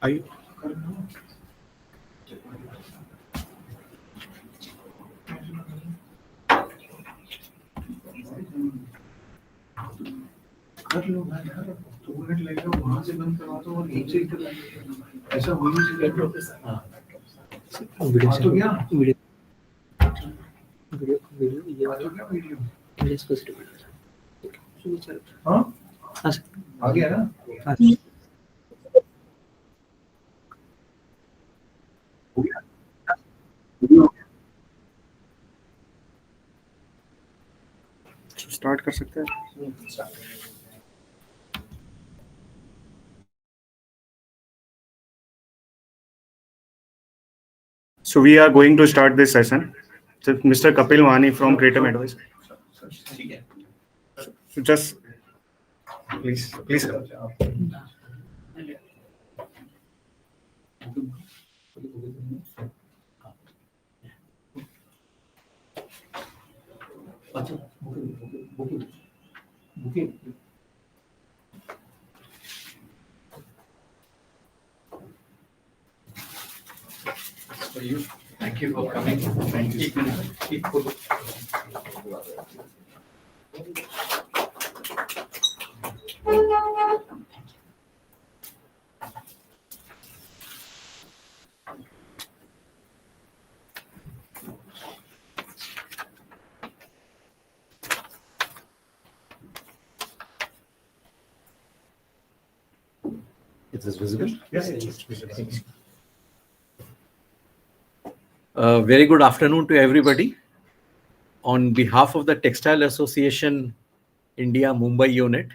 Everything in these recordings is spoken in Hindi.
Are you? कर लो भाई यार, 2 मिनट लगेगा, वहां से बंद करवा दो और यहीं से ऐसा हो नहीं चाहिए। हाँ वीडियो तो क्या वीडियो ये वाला क्या वीडियो हाँ आ गया ना स्टार्ट कर सकते हैं। So we are going to start this session. So Mr. Kapil Wani from Kratom Advice. So just please. Thank you for coming. Thank you. Is this visible? Yes, it's visible. Very good afternoon to everybody. On behalf of the Textile Association India Mumbai unit,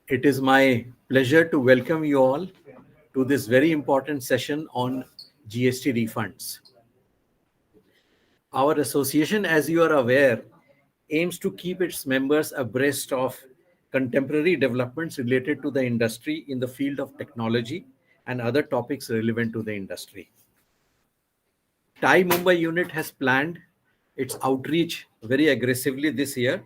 it is my pleasure to welcome you all to this very important session on GST refunds. Our association, as you are aware, aims to keep its members abreast of contemporary developments related to the industry in the field of technology and other topics relevant to the industry. TiE Mumbai unit has planned its outreach very aggressively this year.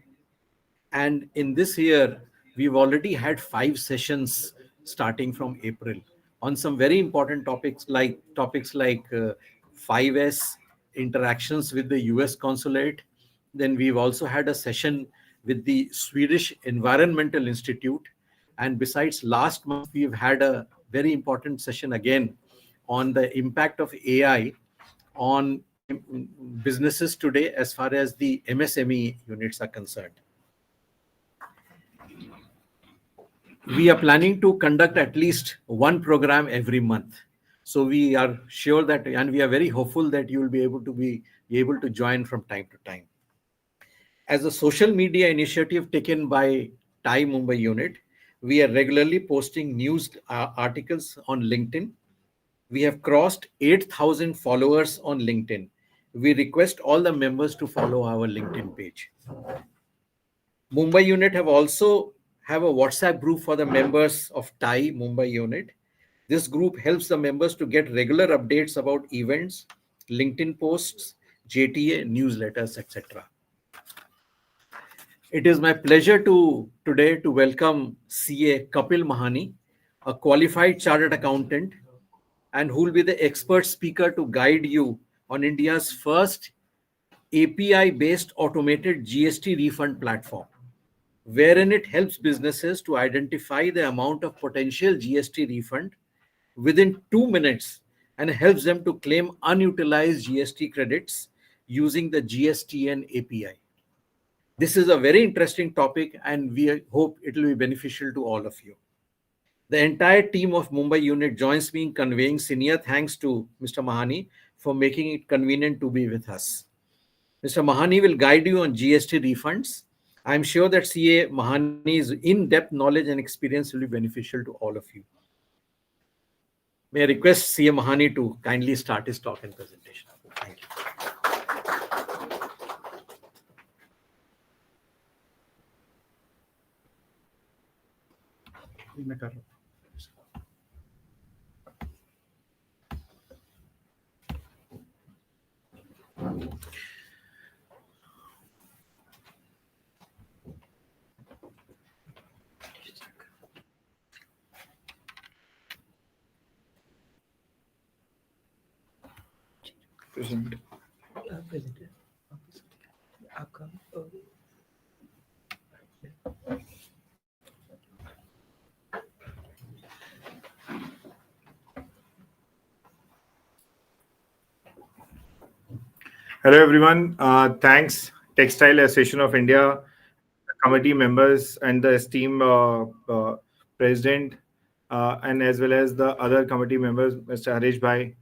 And in this year, we've already had 5 sessions starting from April on some very important topics like 5S, interactions with the US consulate. Then we've also had a session with the Swedish Environmental Institute. And besides, last month, we've had a very important session again on the impact of AI on businesses today as far as the MSME units are concerned. We are planning to conduct at least one program every month. So we are sure that, and we are very hopeful that you will be able to join from time to time. As a social media initiative taken by TiE Mumbai unit, we are regularly posting news articles on LinkedIn. We have crossed 8,000 followers on LinkedIn. We request all the members to follow our LinkedIn page. Mumbai unit also have a WhatsApp group for the members of TiE Mumbai unit. This group helps the members to get regular updates about events, LinkedIn posts, JTA, newsletters, etc. It is my pleasure today to welcome CA Kapil Mahani, a qualified chartered accountant, and who will be the expert speaker to guide you on India's first API-based automated GST refund platform, wherein it helps businesses to identify the amount of potential GST refund within 2 minutes and helps them to claim unutilized GST credits using the GSTN API. This is a very interesting topic and we hope it will be beneficial to all of you. The entire team of Mumbai unit joins me in conveying senior thanks to Mr. Mahani for making it convenient to be with us. Mr. Mahani will guide you on GST refunds. I'm sure that CA Mahani's in-depth knowledge and experience will be beneficial to all of you. May I request CA Mahani to kindly start his talk and presentation. Thank you. Hello everyone. Thanks Textile Association of India committee members and the esteemed president and as well as the other committee members, Mr. Harish Bhai,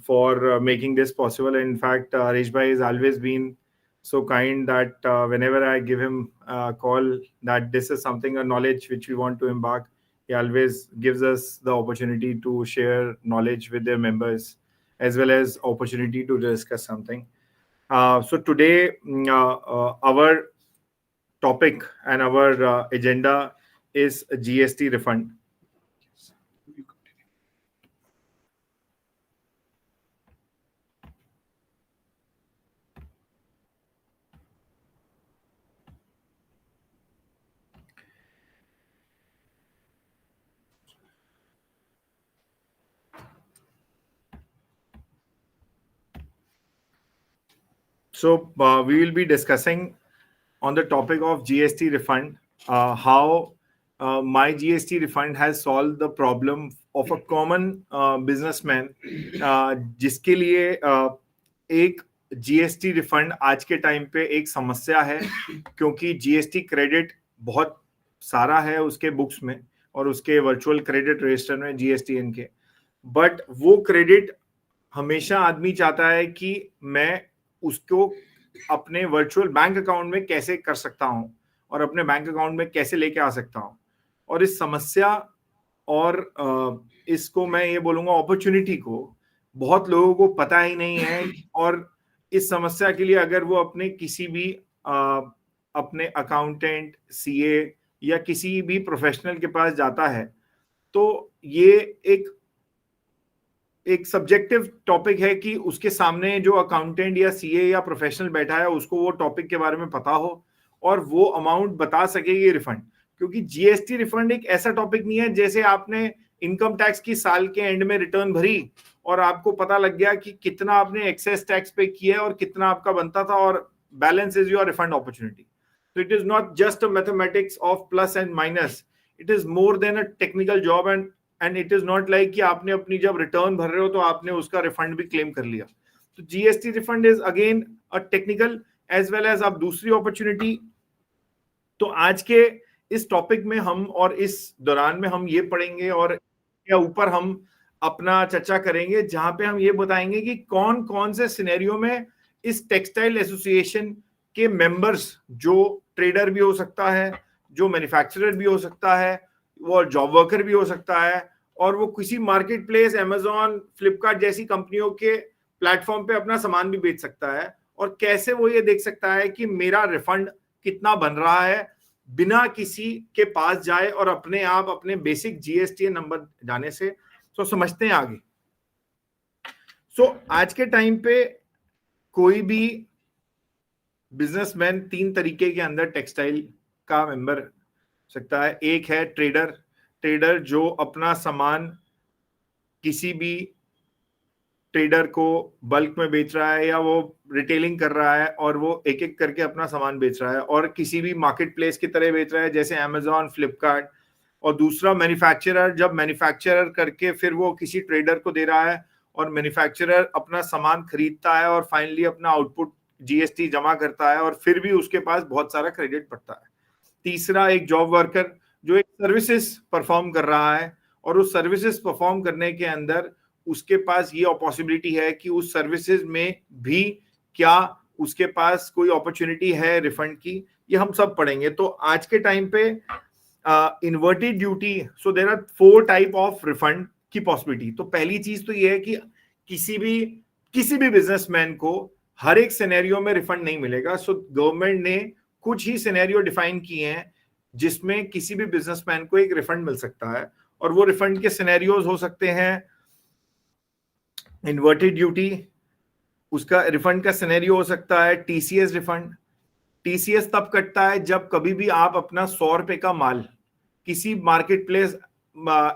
for making this possible. In fact, Harish Bhai has always been so kind that whenever I give him a call that this is something, a knowledge which we want to embark, he always gives us the opportunity to share knowledge with their members as well as opportunity to discuss something. So today, our topic and our agenda is GST refund. So we will be discussing on the topic of GST refund, how my GST refund has solved the problem of a common businessman, जिसके लिए एक GST रिफंड आज के टाइम पे एक समस्या है, क्योंकि GST क्रेडिट बहुत सारा है उसके बुक्स में और उसके वर्चुअल क्रेडिट रजिस्टर में GSTN के, बट वो क्रेडिट हमेशा आदमी चाहता है कि मैं उसको अपने वर्चुअल बैंक अकाउंट में कैसे कर सकता हूं और अपने बैंक अकाउंट में कैसे लेके आ सकता हूं। और इस समस्या और इसको मैं ये बोलूंगा अपॉर्चुनिटी को बहुत लोगों को पता ही नहीं है, और इस समस्या के लिए अगर वो अपने किसी भी अपने अकाउंटेंट, सीए या किसी भी प्रोफेशनल के पास जाता है तो ये एक सब्जेक्टिव टॉपिक है कि उसके सामने जो अकाउंटेंट या सीए या प्रोफेशनल बैठा है उसको वो टॉपिक के बारे में पता हो और वो अमाउंट बता सके ये रिफंड, क्योंकि जीएसटी रिफंड एक ऐसा टॉपिक नहीं है जैसे आपने इनकम टैक्स की साल के एंड में रिटर्न भरी और आपको पता लग गया कि कितना आपने एक्सेस टैक्स पे किया और कितना आपका बनता था और balance is your refund opportunity. So it is not just a mathematics of plus and minus. It is more than a technical job and it is not like कि आपने अपनी जब रिटर्न भर रहे हो तो आपने उसका रिफंड भी क्लेम कर लिया। तो GST refund is again a technical as well as आप दूसरी अपॉर्चुनिटी। तो आज के इस टॉपिक में हम और इस दौरान में हम ये पढ़ेंगे और या ऊपर हम अपना चर्चा करेंगे, जहां पे हम ये बताएंगे कि कौन कौन से सिनेरियो में इस टेक्सटाइल एसोसिएशन के मेंबर्स, जो ट्रेडर भी हो सकता है, जो मैन्युफैक्चरर भी हो सकता है, वो जॉब वर्कर भी हो सकता है, और वो किसी मार्केट प्लेस अमेजॉन, फ्लिपकार्ट जैसी कंपनियों के प्लेटफॉर्म पे अपना सामान भी बेच सकता है, और कैसे वो ये देख सकता है कि मेरा रिफंड कितना बन रहा है बिना किसी के पास जाए और अपने आप अपने बेसिक जीएसटी नंबर जाने से। तो समझते हैं आगे। आज के टाइम पे कोई भी बिजनेसमैन 3 तरीके के अंदर टेक्सटाइल का मेंबर सकता है। एक है ट्रेडर जो अपना सामान किसी भी ट्रेडर को बल्क में बेच रहा है या वो रिटेलिंग कर रहा है और वो एक एक करके अपना सामान बेच रहा है और किसी भी मार्केट प्लेस की तरह बेच रहा है जैसे अमेजॉन, फ्लिपकार्ट। और दूसरा मैन्युफैक्चरर, जब मैन्युफैक्चरर करके फिर वो किसी ट्रेडर को दे रहा है और मैन्युफैक्चरर अपना सामान खरीदता है और फाइनली अपना आउटपुट जीएसटी जमा करता है और फिर भी उसके पास बहुत सारा क्रेडिट पड़ता है। तीसरा एक जॉब वर्कर जो एक सर्विसेज परफॉर्म कर रहा है और उस सर्विसेज परफॉर्म करने के अंदर उसके पास ये पॉसिबिलिटी है कि उस सर्विसेज में भी क्या उसके पास कोई अपॉर्चुनिटी है रिफंड की, ये हम सब पढ़ेंगे। तो आज के टाइम पे inverted duty, so there are 4 type of refund की पॉसिबिलिटी। तो पहली चीज तो ये है कि किसी भी बिजनेसमैन को हर एक सिनेरियो में रिफंड नहीं मिलेगा। सो गवर्नमेंट ने कुछ ही सिनेरियो डिफाइन किए हैं जिसमें किसी भी बिजनेसमैन को एक रिफंड मिल सकता है, और वो रिफंड के सिनेरियोज हो सकते हैं इन्वर्टेड ड्यूटी, उसका रिफंड का सिनेरियो हो सकता है टीसीएस रिफंड। टीसीएस तब कटता है जब कभी भी आप अपना 100 रुपए का माल किसी मार्केट प्लेस,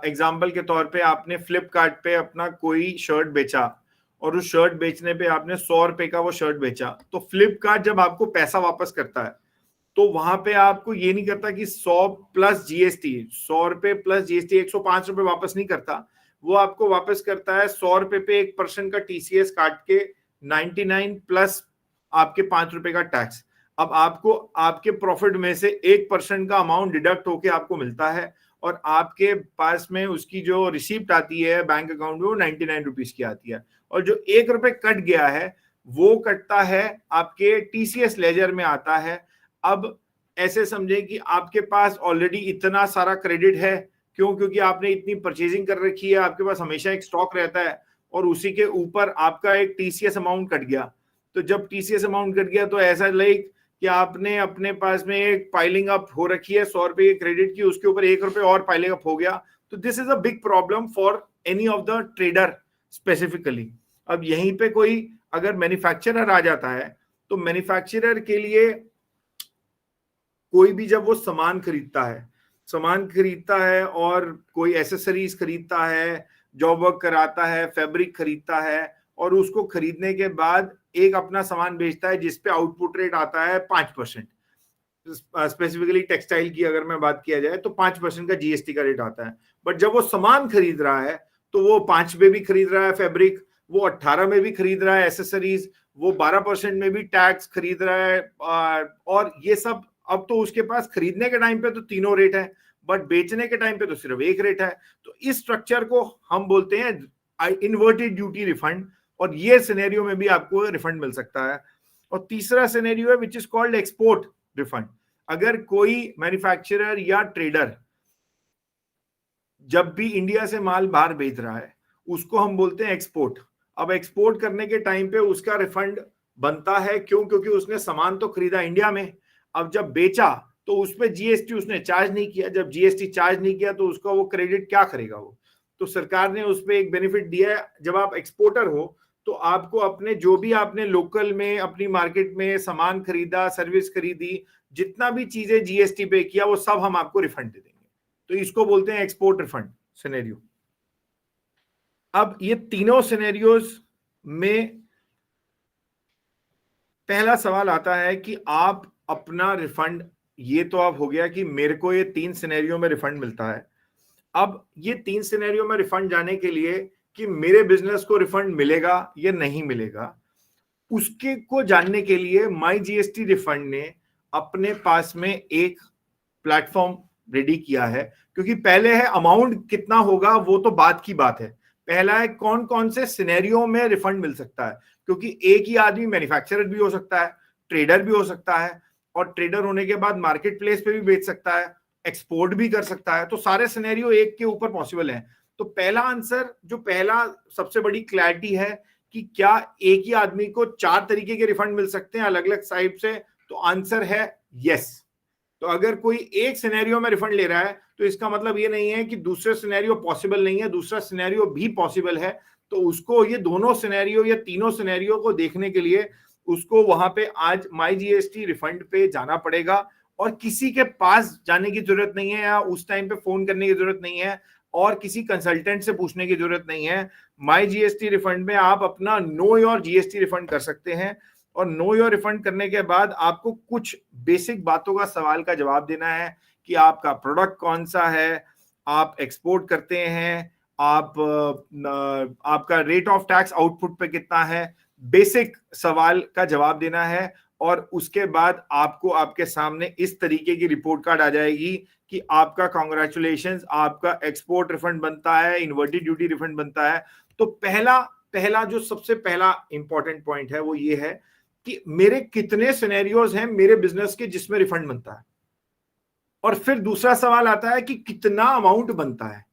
एग्जाम्पल के तौर पे आपने फ्लिपकार्ट पे अपना कोई शर्ट बेचा और उस शर्ट बेचने पे आपने 100 रुपए का वो शर्ट बेचा, तो फ्लिपकार्ट जब आपको पैसा वापस करता है तो वहां पे आपको ये नहीं करता कि 100 प्लस जीएसटी, 100 रुपए प्लस जीएसटी 105 रुपए वापस नहीं करता। वो आपको वापस करता है 100 रुपए पे 1% का टीसीएस काट के 99 प्लस आपके 5 रुपए का टैक्स। अब आपको आपके प्रॉफिट में से 1% का अमाउंट डिडक्ट होके आपको मिलता है और आपके पास में उसकी जो रिसीप्ट आती है बैंक अकाउंट में वो 99 रुपीज की आती है, और जो 1 रुपए कट गया है वो कटता है आपके टीसीएस लेजर में आता है। अब ऐसे समझें कि आपके पास ऑलरेडी इतना सारा क्रेडिट है, क्यों? क्योंकि आपने इतनी परचेजिंग कर रखी है, आपके पास हमेशा एक स्टॉक रहता है, और उसी के ऊपर आपका एक टीसीएस अमाउंट कट गया। तो जब टीसीएस अमाउंट कट गया तो ऐसा लाइक कि आपने अपने पास में एक पाइलिंग अप हो रखी है 100 रुपए क्रेडिट की, उसके ऊपर 1 रुपए और पाइलिंग अप हो गया, तो this is a big problem for any of the trader specifically. अब यहीं पे कोई अगर मैन्युफैक्चरर आ जाता है तो मैन्युफैक्चरर के लिए कोई भी जब वो सामान खरीदता है और कोई एसेसरीज खरीदता है, जॉब वर्क कराता है, फैब्रिक खरीदता है, और उसको खरीदने के बाद एक अपना सामान बेचता है जिसपे आउटपुट रेट आता है 5%। स्पेसिफिकली टेक्सटाइल की अगर मैं बात किया जाए तो 5% का जीएसटी का रेट आता है। बट जब वो सामान खरीद रहा है तो वो 5 में भी खरीद रहा है फैब्रिक, वो 18 में भी खरीद रहा है एसेसरीज, वो 12% में भी टैक्स खरीद रहा है, और ये सब। अब तो उसके पास खरीदने के टाइम पे तो तीनों रेट है, बट बेचने के टाइम पे तो सिर्फ एक रेट है। तो इस स्ट्रक्चर को हम बोलते हैं इन्वर्टेड ड्यूटी रिफंड, और ये सिनेरियो में भी आपको रिफंड मिल सकता है। और तीसरा सिनेरियो है which is called export refund. अगर कोई मैन्युफैक्चरर या ट्रेडर जब भी इंडिया से माल बाहर भेज रहा है उसको हम बोलते हैं एक्सपोर्ट। अब एक्सपोर्ट करने के टाइम पे उसका रिफंड बनता है, क्यों? क्योंकि उसने सामान तो खरीदा इंडिया में, अब जब बेचा तो उस पर जीएसटी उसने चार्ज नहीं किया। जब जीएसटी चार्ज नहीं किया तो उसका वो क्रेडिट क्या करेगा वो? तो सरकार ने उस पर एक बेनिफिट दिया है, जब आप एक्सपोर्टर हो तो आपको अपने जो भी आपने लोकल में अपनी मार्केट में सामान खरीदा, सर्विस खरीदी, जितना भी चीजें जीएसटी पे किया वो सब हम आपको रिफंड दे देंगे। तो इसको बोलते हैं एक्सपोर्ट रिफंड सिनेरियो। अब ये तीनों सिनेरियोज में पहला सवाल आता है कि आप अपना रिफंड, ये तो अब हो गया कि मेरे को ये 3 सिनेरियो में रिफंड मिलता है। अब ये 3 सिनेरियो में रिफंड जाने के लिए कि मेरे बिजनेस को रिफंड मिलेगा या नहीं मिलेगा, उसके को जानने के लिए माई जीएसटी रिफंड ने अपने पास में एक प्लेटफॉर्म रेडी किया है। क्योंकि पहले है अमाउंट कितना होगा वो तो बात की बात है, पहला है कौन कौन से सिनेरियो में रिफंड मिल सकता है। क्योंकि एक ही आदमी मैन्युफैक्चरर भी हो सकता है, ट्रेडर भी हो सकता है, और ट्रेडर होने के बाद मार्केट प्लेस पे भी बेच सकता है, एक्सपोर्ट भी कर सकता है। तो सारे सिनेरियो एक के ऊपर पॉसिबल है। तो पहला आंसर, जो पहला सबसे बड़ी क्लैरिटी है कि क्या एक ही आदमी को 4 तरीके के रिफंड मिल सकते हैं अलग अलग साइड से, तो आंसर है यस। तो अगर कोई एक सिनेरियो में रिफंड ले रहा है तो इसका मतलब ये नहीं है कि दूसरे सिनेरियो पॉसिबल नहीं है, दूसरा सिनेरियो भी पॉसिबल है। तो उसको ये दोनों सिनेरियो या तीनों सिनेरियो को देखने के लिए उसको वहां पे आज माई जीएसटी रिफंड पे जाना पड़ेगा, और किसी के पास जाने की जरूरत नहीं है, या उस टाइम पे फोन करने की जरूरत नहीं है, और किसी कंसल्टेंट से पूछने की जरूरत नहीं है। माई जीएसटी रिफंड में आप अपना नो योर जीएसटी रिफंड कर सकते हैं, और नो योर रिफंड करने के बाद आपको कुछ बेसिक बातों का सवाल का जवाब देना है कि आपका प्रोडक्ट कौन सा है, आप एक्सपोर्ट करते हैं, आपका रेट ऑफ टैक्स आउटपुट पे कितना है, बेसिक सवाल का जवाब देना है। और उसके बाद आपको आपके सामने इस तरीके की रिपोर्ट कार्ड आ जाएगी कि आपका कांग्रेचुलेशंस, आपका एक्सपोर्ट रिफंड बनता है, इन्वर्टेड ड्यूटी रिफंड बनता है। तो पहला जो सबसे पहला इंपॉर्टेंट पॉइंट है वो ये है कि मेरे कितने सिनेरियोज हैं मेरे बिजनेस के जिसमें रिफंड बनता है, और फिर दूसरा सवाल आता है कि कितना अमाउंट बनता है।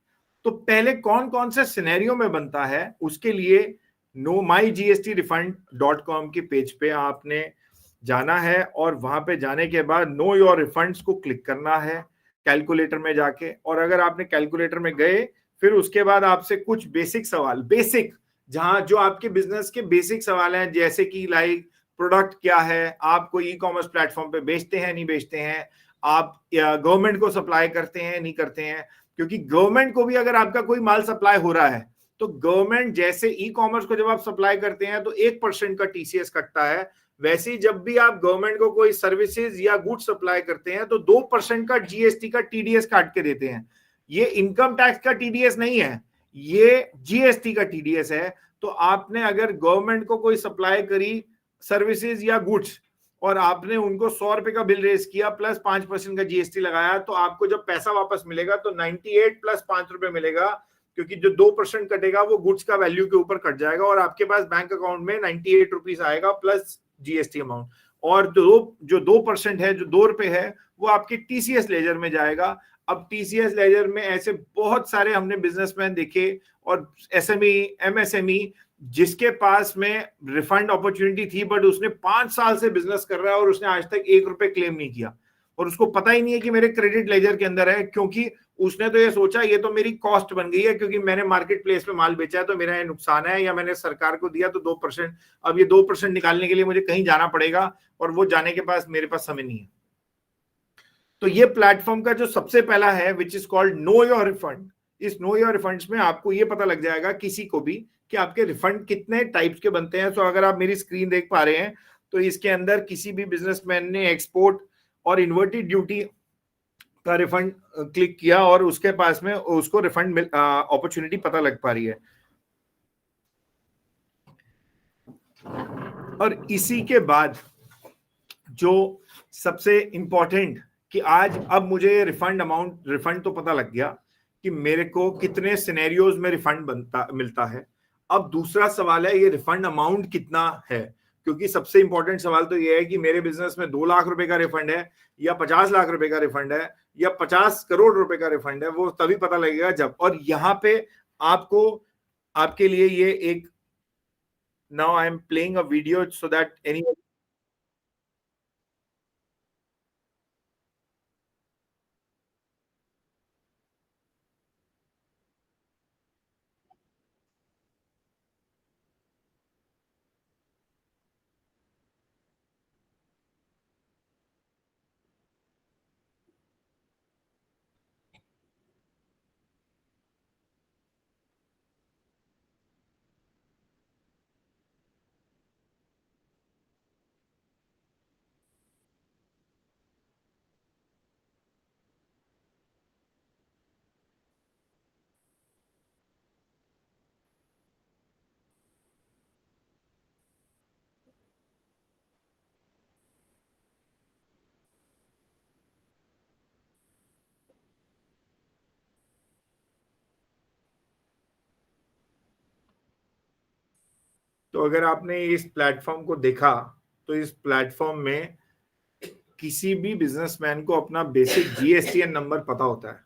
तो पहले कौन कौन से सिनेरियो में बनता है उसके लिए myGSTrefund.com के पेज पे आपने जाना है, और वहां पे जाने के बाद नो योर रिफंड्स को क्लिक करना है कैलकुलेटर में जाके। और अगर आपने कैलकुलेटर में गए, फिर उसके बाद आपसे कुछ बेसिक सवाल, जहां जो आपके बिजनेस के बेसिक सवाल हैं, जैसे कि लाइक प्रोडक्ट क्या है, आप कोई ई-कॉमर्स प्लेटफॉर्म पे बेचते हैं नहीं बेचते हैं, आप गवर्नमेंट को सप्लाई करते हैं नहीं करते हैं। क्योंकि गवर्नमेंट को भी अगर आपका कोई माल सप्लाई हो रहा है तो गवर्नमेंट जैसे ई कॉमर्स को जब आप सप्लाई करते हैं तो 1% का टीसीएस कटता है, वैसे ही जब भी आप गवर्नमेंट को कोई सर्विसेज या गुड्स सप्लाई करते हैं तो 2% का जीएसटी का टीडीएस काट के देते हैं। ये इनकम टैक्स का टीडीएस नहीं है, ये जीएसटी का टीडीएस है। तो आपने अगर गवर्नमेंट को कोई सप्लाई करी सर्विसेज या गुड्स और आपने उनको 100 रुपए का बिल रेज किया प्लस 5% का जीएसटी लगाया, तो आपको जब पैसा वापस मिलेगा तो 98 प्लस 5 रुपए मिलेगा, क्योंकि जो 2% कटेगा वो गुड्स का वैल्यू के ऊपर कट जाएगा और आपके पास बैंक अकाउंट में 98 रुपीज आएगा प्लस जीएसटी अमाउंट। और जो 2% है, जो 2 रुपए है, वो आपके टीसीएस लेजर में जाएगा। अब टीसीएस लेजर में ऐसे बहुत सारे हमने बिजनेसमैन देखे और एसएमई, एमएसएमई, जिसके पास में रिफंड अपॉर्चुनिटी थी बट उसने 5 साल से बिजनेस कर रहा है और उसने आज तक 1 रुपए क्लेम नहीं किया और उसको पता ही नहीं है कि मेरे क्रेडिट लेजर के अंदर है, क्योंकि उसने तो ये सोचा ये तो मेरी कॉस्ट बन गई है, क्योंकि मैंने मार्केट प्लेस में माल बेचा है तो मेरा ये नुकसान है, या मैंने सरकार को दिया तो 2%, अब ये 2% निकालने के लिए मुझे कहीं जाना पड़ेगा और वो जाने के पास मेरे पास समय नहीं है। तो ये प्लेटफॉर्म का जो सबसे पहला है which is called know your refund. इस नो योर रिफंड्स में आपको ये पता लग जाएगा किसी को भी कि आपके रिफंड कितने टाइप्स के बनते हैं। तो अगर आप मेरी स्क्रीन देख पा रहे हैं तो इसके अंदर किसी भी बिजनेसमैन ने एक्सपोर्ट और इन्वर्टेड ड्यूटी का रिफंड क्लिक किया और उसके पास में उसको रिफंड अपॉर्चुनिटी पता लग पा रही है। और इसी के बाद जो सबसे इंपॉर्टेंट कि आज अब मुझे रिफंड तो पता लग गया कि मेरे को कितने सिनेरियोज में रिफंड मिलता है। अब दूसरा सवाल है ये रिफंड अमाउंट कितना है, क्योंकि सबसे इंपॉर्टेंट सवाल तो ये है कि मेरे बिजनेस में 2 लाख रुपए का रिफंड है या 50 लाख रुपए का रिफंड है या 50 करोड़ रुपए का रिफंड है, वो तभी पता लगेगा जब। और यहाँ पे आपको आपके लिए ये एक now I am playing a video so that any तो अगर आपने इस प्लेटफॉर्म को देखा तो इस प्लेटफॉर्म में किसी भी बिजनेसमैन को अपना बेसिक जीएसटीएन नंबर पता होता है।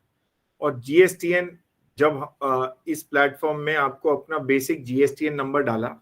और जीएसटीएन जब इस प्लेटफॉर्म में आपको अपना बेसिक जीएसटीएन नंबर डाला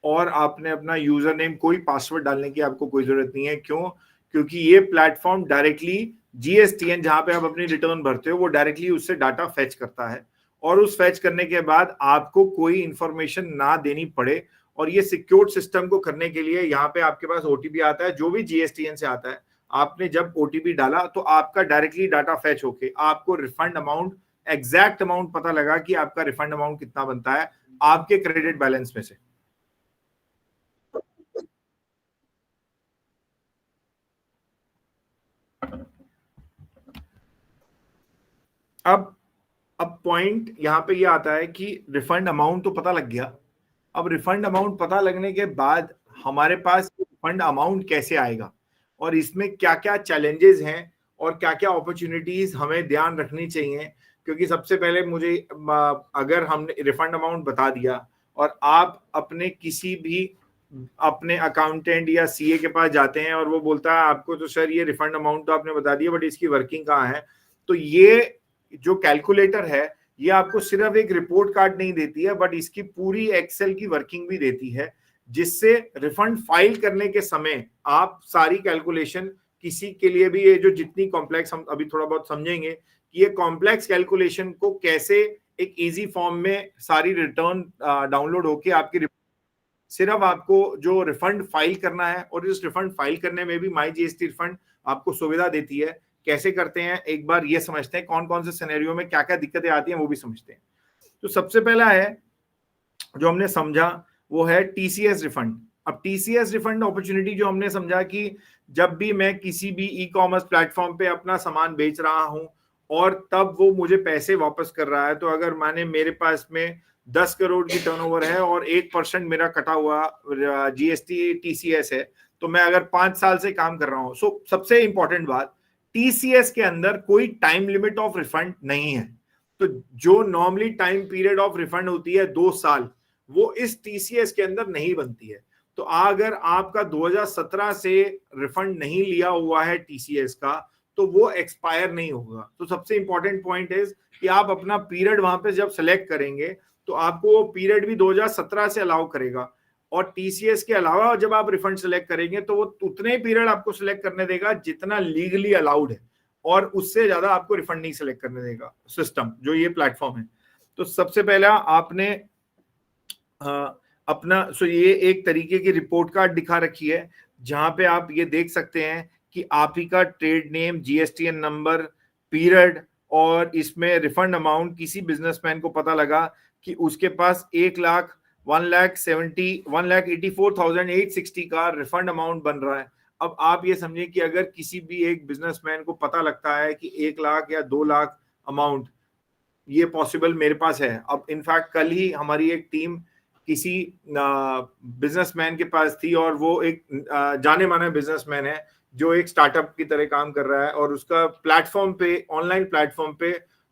और आपने अपना यूजर नेम, कोई पासवर्ड डालने की आपको कोई जरूरत नहीं है। क्यों? क्योंकि ये प्लेटफॉर्म डायरेक्टली जीएसटीएन जहां पे आप अपनी रिटर्न भरते हो वो डायरेक्टली उससे डाटा फेच करता है और उस फेच करने के बाद आपको कोई इंफॉर्मेशन ना देनी पड़े। और ये सिक्योर्ड सिस्टम को करने के लिए यहाँ पे आपके पास ओटीपी आता है, जो भी जीएसटीएन से आता है। आपने जब ओटीपी डाला तो आपका डायरेक्टली डाटा फेच होके आपको रिफंड अमाउंट, एग्जैक्ट अमाउंट पता लगा कि आपका रिफंड अमाउंट कितना बनता है आपके क्रेडिट बैलेंस में से। अब पॉइंट यहाँ पे ये आता है कि रिफंड अमाउंट तो पता लग गया। अब रिफंड अमाउंट पता लगने के बाद हमारे पास रिफंड अमाउंट कैसे आएगा और इसमें क्या क्या चैलेंजेस हैं और क्या क्या अपॉर्चुनिटीज हमें ध्यान रखनी चाहिए। क्योंकि सबसे पहले मुझे अगर हमने रिफंड अमाउंट बता दिया और आप अपने किसी भी अपने अकाउंटेंट या सीए के पास जाते हैं और वो बोलता है आपको तो सर ये रिफंड अमाउंट तो आपने बता दिया बट इसकी वर्किंग कहाँ है, तो ये जो कैलकुलेटर है ये आपको सिर्फ एक रिपोर्ट कार्ड नहीं देती है बट इसकी पूरी एक्सेल की वर्किंग भी देती है, जिससे रिफंड फाइल करने के समय आप सारी कैलकुलेशन किसी के लिए भी ये जो जितनी कॉम्प्लेक्स, हम अभी थोड़ा बहुत समझेंगे कि ये कॉम्प्लेक्स कैलकुलेशन को कैसे एक इजी फॉर्म में सारी रिटर्न डाउनलोड होके आपकी सिर्फ आपको जो रिफंड फाइल करना है। और इस रिफंड फाइल करने में भी माई जीएसटी रिफंड आपको सुविधा देती है। कैसे करते हैं एक बार ये समझते हैं, कौन कौन से सिनेरियो में क्या क्या दिक्कतें आती हैं वो भी समझते हैं। तो सबसे पहला है जो हमने समझा वो है टीसीएस रिफंड। अब टीसीएस रिफंड अपॉर्चुनिटी जो हमने समझा कि जब भी मैं किसी भी ई कॉमर्स प्लेटफॉर्म पे अपना सामान बेच रहा हूं और तब वो मुझे पैसे वापस कर रहा है, तो अगर माने मेरे पास में 10 करोड़ की टर्नओवर है और 1% मेरा कटा हुआ जीएसटी टीसीएस है, तो मैं अगर 5 साल से काम कर रहा हूं, सो सबसे इंपॉर्टेंट बात, टीसीएस के अंदर कोई टाइम लिमिट ऑफ रिफंड नहीं है। तो जो normally time period of refund होती है 2 साल, वो इस टीसीएस के अंदर नहीं बनती है। तो अगर आपका 2017 से रिफंड नहीं लिया हुआ है टीसीएस का, तो वो एक्सपायर नहीं होगा। तो सबसे इंपॉर्टेंट पॉइंट है कि आप अपना पीरियड वहां पे जब सेलेक्ट करेंगे तो आपको वो पीरियड भी 2017 से अलाउ करेगा, और टीसीएस के अलावा जब आप रिफंड सेलेक्ट करेंगे तो वो उतने पीरियड आपको सेलेक्ट करने देगा जितना लीगली अलाउड है, और उससे ज्यादा आपको रिफंड नहीं सेलेक्ट करने देगा सिस्टम, जो ये प्लेटफॉर्म है। तो सबसे पहला आपने अपना ये एक तरीके की रिपोर्ट कार्ड दिखा रखी है, जहां पे आप ये देख सकते हैं कि आप ही का trade name, GSTN number, period, और इसमें रिफंड अमाउंट। किसी बिजनेसमैन को पता लगा कि उसके पास 1,84,860 का रिफंड अमाउंट बन रहा है। अब आप ये समझें कि अगर किसी भी एक बिजनेसमैन को पता लगता है कि 1 लाख या 2 लाख अमाउंट ये पॉसिबल मेरे पास है। अब इनफैक्ट कल ही हमारी एक टीम किसी बिजनेसमैन के पास थी, और वो एक जाने माने बिजनेसमैन है जो एक स्टार्टअप की तरह काम कर रहा है, और उसका प्लेटफॉर्म पे, ऑनलाइन प्लेटफॉर्म पे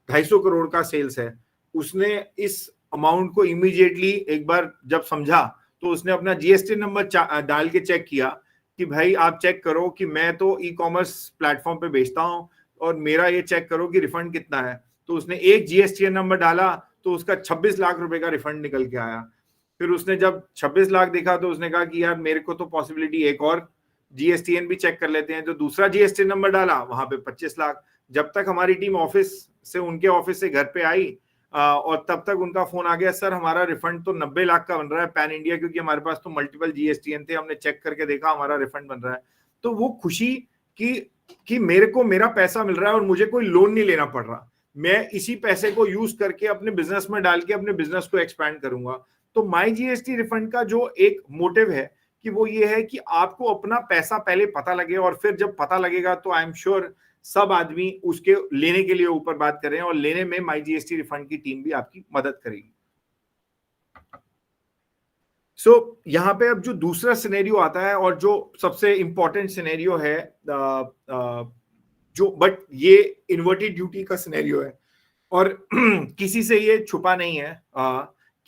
250 करोड़ का सेल्स है। उसने इस अमाउंट को इमीडिएटली एक बार जब समझा तो उसने अपना जीएसटी नंबर डाल के चेक किया कि भाई आप चेक करो कि मैं तो ई कॉमर्स प्लेटफॉर्म पे बेचता हूँ और मेरा ये चेक करो कि रिफंड कितना है। तो उसने एक जीएसटीएन नंबर डाला तो उसका 26 लाख रुपए का रिफंड निकल के आया। फिर उसने जब 26 लाख देखा तो उसने कहा कि यार मेरे को तो पॉसिबिलिटी एक और जीएसटीएन भी चेक कर लेते हैं। जो दूसरा जीएसटी नंबर डाला वहां पे 25 लाख। जब तक हमारी टीम उनके ऑफिस से घर पे आई और तब तक उनका फोन आ गया, सर हमारा रिफंड तो 90 लाख का बन रहा है पैन इंडिया, क्योंकि हमारे पास तो मल्टीपल जीएसटीएन थे, हमने चेक करके देखा हमारा रिफंड बन रहा है। तो वो खुशी कि मेरे को मेरा पैसा मिल रहा है और मुझे कोई लोन नहीं लेना पड़ रहा, मैं इसी पैसे को यूज करके अपने बिजनेस में डाल के अपने बिजनेस को एक्सपैंड करूंगा। तो माई जीएसटी रिफंड का जो एक मोटिव है कि वो ये है कि आपको अपना पैसा पहले पता लगे, और फिर जब पता लगेगा तो आई एम श्योर सब आदमी उसके लेने के लिए ऊपर बात कर रहे हैं, और लेने में माई जीएसटी रिफंड की टीम भी आपकी मदद करेगी। यहाँ पे अब जो दूसरा सिनेरियो आता है और जो सबसे इंपॉर्टेंट सिनेरियो है, जो बट ये इन्वर्टेड ड्यूटी का सिनेरियो है, और किसी से ये छुपा नहीं है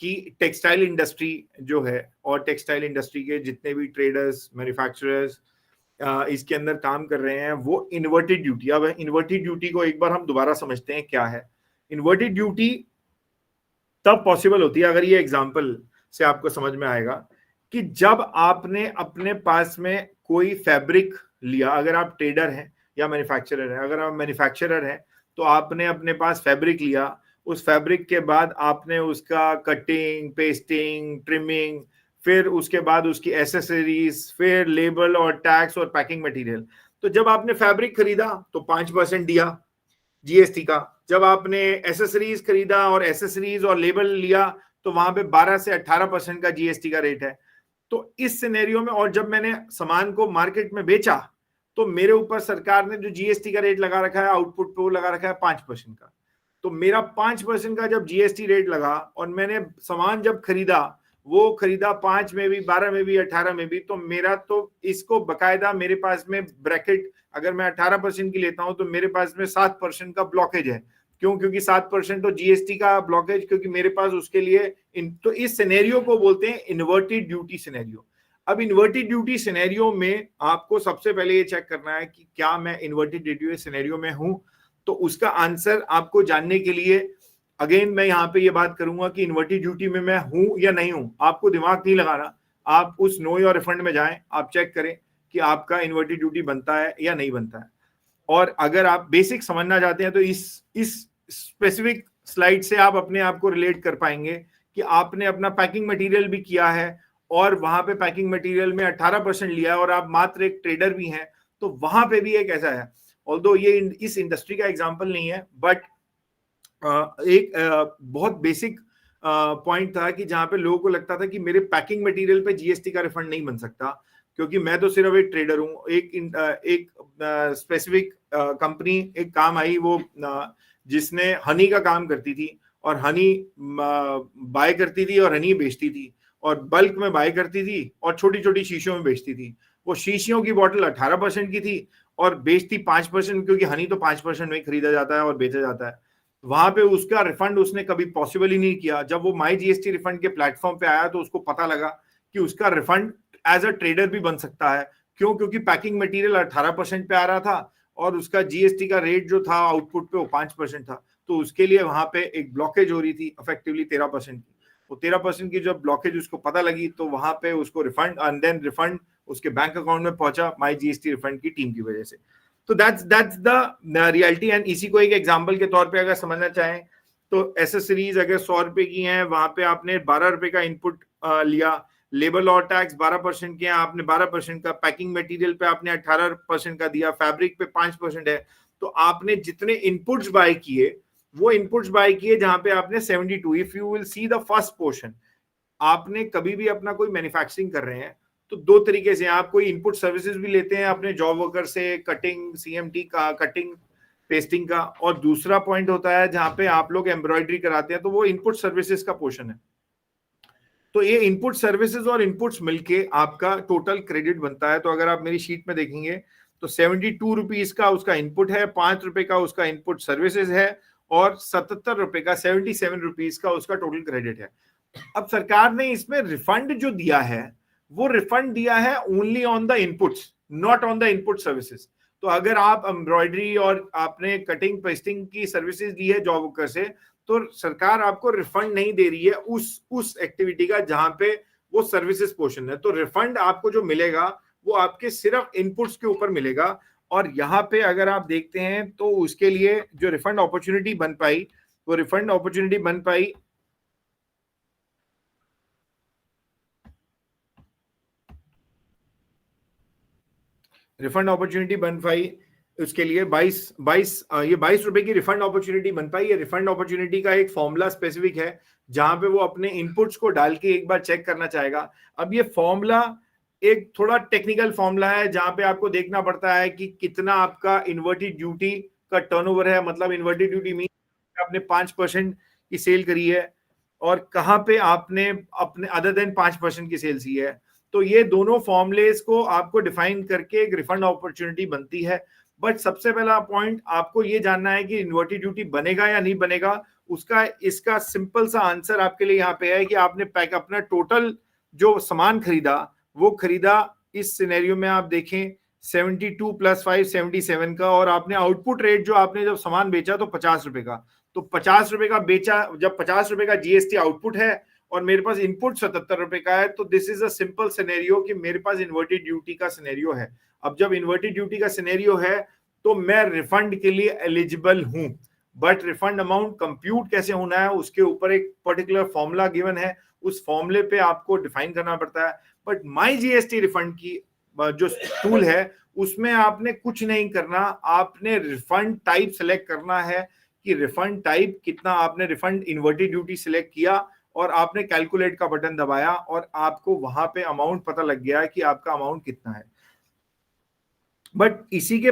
कि टेक्सटाइल इंडस्ट्री जो है, और टेक्सटाइल इंडस्ट्री के जितने भी ट्रेडर्स, मैन्युफैक्चरर्स इसके अंदर काम कर रहे हैं, वो इन्वर्टेड ड्यूटी। अब इन्वर्टेड ड्यूटी को एक बार हम दोबारा समझते हैं क्या है। इन्वर्टेड ड्यूटी तब पॉसिबल होती है, अगर ये एग्जांपल से आपको समझ में आएगा, कि जब आपने अपने पास में कोई फैब्रिक लिया, अगर आप ट्रेडर हैं या मैन्युफैक्चरर हैं, अगर आप मैन्युफैक्चरर हैं तो आपने अपने पास फैब्रिक लिया, उस फैब्रिक के बाद आपने उसका कटिंग, पेस्टिंग, ट्रिमिंग, फिर उसके बाद उसकी एसेसरीज, फिर लेबल और टैक्स और पैकिंग मटेरियल। तो जब आपने फैब्रिक खरीदा तो 5% दिया जीएसटी का, जब आपने एसेसरीज खरीदा और एसेसरीज और लेबल लिया तो वहां पे 12 से 18% का जीएसटी का रेट है। तो इस सिनेरियो में, और जब मैंने सामान को मार्केट में बेचा तो मेरे ऊपर सरकार ने जो जीएसटी का रेट लगा रखा है आउटपुट पे, वो लगा रखा है 5% का। तो मेरा 5% का जब जीएसटी रेट लगा और मैंने सामान जब खरीदा, वो खरीदा 5 में भी, 12 में भी, 18 में भी, तो मेरा तो इसको बकायदा मेरे पास में ब्रैकेट, अगर मैं 18% की लेता हूं तो मेरे पास में 7% का ब्लॉकेज है। क्यों? क्योंकि 7% तो जीएसटी का ब्लॉकेज, क्योंकि मेरे पास उसके लिए तो इस सिनेरियो को बोलते हैं इन्वर्टेड ड्यूटी सिनेरियो। अब इन्वर्टेड ड्यूटी सिनेरियो में आपको सबसे पहले ये चेक करना है कि क्या मैं इन्वर्टेड ड्यूटी सिनेरियो में हूं। तो उसका आंसर आपको जानने के लिए अगेन मैं यहाँ पे ये बात करूंगा कि इन्वर्टेड ड्यूटी में मैं हूं या नहीं हूं। आपको दिमाग नहीं लगाना, आप उस नो योर रिफंड में जाएं, आप चेक करें कि आपका इन्वर्टेड ड्यूटी बनता है या नहीं बनता है। और अगर आप बेसिक समझना चाहते हैं तो इस स्पेसिफिक स्लाइड से आप अपने आप को रिलेट कर पाएंगे कि आपने अपना पैकिंग मटेरियल भी किया है और वहां पे पैकिंग मटेरियल में 18% लिया है और आप मात्र एक ट्रेडर भी हैं, तो वहां पे भी एक ऐसा है। ऑल्दो ये इस इंडस्ट्री का एग्जांपल नहीं है, बट एक बहुत बेसिक पॉइंट था कि जहां पे लोगों को लगता था कि मेरे पैकिंग मटेरियल पे जीएसटी का रिफंड नहीं बन सकता, क्योंकि मैं तो सिर्फ एक ट्रेडर हूँ। एक स्पेसिफिक कंपनी एक काम आई, वो जिसने हनी का काम करती थी और हनी बाय करती थी और हनी बेचती थी, और बल्क में बाय करती थी और छोटी छोटी शीशियों में बेचती थी। वो शीशियों की बोतल 18% की थी और बेचती 5%, क्योंकि हनी तो 5% में खरीदा जाता है और बेचा जाता है। वहां पे उसका रिफंड उसने कभी पॉसिबल ही नहीं किया। जब वो माई जीएसटी रिफंड के प्लेटफॉर्म पे आया तो उसको पता लगा कि उसका रिफंड एज अ ट्रेडर भी बन सकता है। क्यों? क्योंकि पैकिंग मटेरियल 18% पे आ रहा था और उसका जीएसटी का रेट जो था आउटपुट पे वो 5% था। तो उसके लिए वहां पे एक ब्लॉकेज हो रही थी इफेक्टिवली 13% की। वो 13% की जब ब्लॉकेज उसको पता लगी तो वहां पे उसको रिफंड एंड देन रिफंड उसके बैंक अकाउंट में पहुंचा माई जीएसटी रिफंड की टीम की वजह से। तो दैट्स द रियलिटी। एंड इसी को एक एग्जांपल के तौर पे अगर समझना चाहें तो एसेसरीज अगर 100 रुपए की हैं, वहां पे आपने 12 रुपए का इनपुट लिया, लेबर लॉ टैक्स 12% के, आपने 12% का, पैकिंग मटेरियल पे आपने 18% का दिया, फैब्रिक पे 5% है। तो आपने जितने इनपुट्स बाय किए वो इनपुट्स बाय किए जहां पे आपने 72। If you will see the first portion, आपने कभी भी अपना कोई मैन्युफैक्चरिंग कर रहे हैं तो दो तरीके से, आप कोई इनपुट सर्विसेज भी लेते हैं अपने जॉब वर्कर से, कटिंग सीएमटी का, कटिंग पेस्टिंग का, और दूसरा पॉइंट होता है जहां पे आप लोग एम्ब्रॉयडरी कराते हैं, तो वो इनपुट सर्विसेज का पोर्शन है। तो ये इनपुट सर्विसेज और इनपुट्स मिलके आपका टोटल क्रेडिट बनता है। तो अगर आप मेरी शीट में देखेंगे तो 72 रुपीज का उसका इनपुट है, 5 रुपए का उसका इनपुट सर्विसेज है और 77 रुपए का 77 रुपीज का उसका टोटल क्रेडिट है। अब सरकार ने इसमें रिफंड जो दिया है वो रिफंड दिया है only on the inputs, not on the input services. तो अगर आप एम्ब्रॉयडरी और आपने कटिंग पेस्टिंग की सर्विसेज ली है जॉब वर्कर से, तो सरकार आपको रिफंड नहीं दे रही है उस एक्टिविटी का जहां पे वो सर्विसेज पोर्शन है। तो रिफंड आपको जो मिलेगा वो आपके सिर्फ इनपुट्स के ऊपर मिलेगा। और यहाँ पे अगर आप देखते हैं तो उसके लिए जो रिफंड अपॉर्चुनिटी बन पाई, वो रिफंड अपॉर्चुनिटी बन पाई उसके लिए 22 रुपए की रिफंड अपॉर्चुनिटी बन पाई। ये रिफंड अपॉर्चुनिटी का एक फॉर्मूला स्पेसिफिक है जहां पे वो अपने इनपुट्स को डाल के एक बार चेक करना चाहेगा। अब ये फॉर्मूला एक थोड़ा टेक्निकल फॉर्मूला है जहां पे आपको देखना पड़ता है कि कितना आपका इन्वर्टेड ड्यूटी का टर्नओवर है। मतलब इन्वर्टेड ड्यूटी मीन आपने 5% की सेल करी है और कहां पे आपने अपने अदर देन 5% की सेल की है। तो ये दोनों फॉर्मुलेस को आपको डिफाइन करके एक रिफंड अपॉर्चुनिटी बनती है। बट सबसे पहला पॉइंट आपको ये जानना है कि इन्वर्टेड ड्यूटी बनेगा या नहीं बनेगा। इसका सिंपल सा आंसर आपके लिए यहाँ पे है कि आपने पैक अपना टोटल जो सामान खरीदा वो खरीदा, इस सिनेरियो में आप देखें 72 + 5 77 का, और आपने आउटपुट रेट जो आपने जब सामान बेचा तो 50 रुपए का, तो 50 रुपए का बेचा, जब 50 रुपए का जीएसटी आउटपुट है और मेरे पास इनपुट 77 रुपए का है, तो this is a simple scenario कि मेरे पास इन्वर्टेड ड्यूटी का सिनेरियो है। अब जब इन्वर्टेड ड्यूटी का सिनेरियो है तो मैं रिफंड के लिए एलिजिबल हूं। बट रिफंड अमाउंट कंप्यूट कैसे होना है उसके ऊपर एक पर्टिकुलर फॉर्मूला गिवन है, उस फॉर्मूले पे आपको डिफाइन करना पड़ता है। बट माई जीएसटी रिफंड की जो टूल है उसमें आपने कुछ नहीं करना, आपने रिफंड टाइप सेलेक्ट करना है कि रिफंड टाइप कितना, आपने रिफंड इन्वर्टेड ड्यूटी सिलेक्ट किया और आपने कैलकुलेट का बटन दबाया और आपको वहां पे अमाउंट पता लग गया कि आपका अमाउंट कितना है। बट इसी के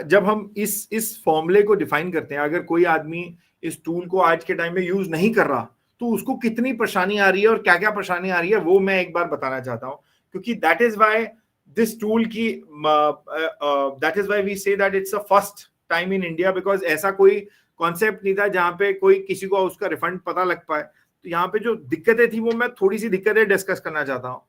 जब हम इस फॉर्मूले को डिफाइन करते हैं, अगर कोई आदमी इस टूल को आज के टाइम में यूज नहीं कर रहा तो उसको कितनी परेशानी आ रही है और क्या क्या परेशानी आ रही है वो मैं एक बार बताना चाहता हूं। क्योंकि that is why this tool की that is why we say that it's a first time in India, because ऐसा कोई कॉन्सेप्ट नहीं था जहां पे कोई किसी को उसका रिफंड पता लग पाए। तो यहाँ पे जो दिक्कतें थी वो मैं थोड़ी सी दिक्कतें डिस्कस करना चाहता हूँ।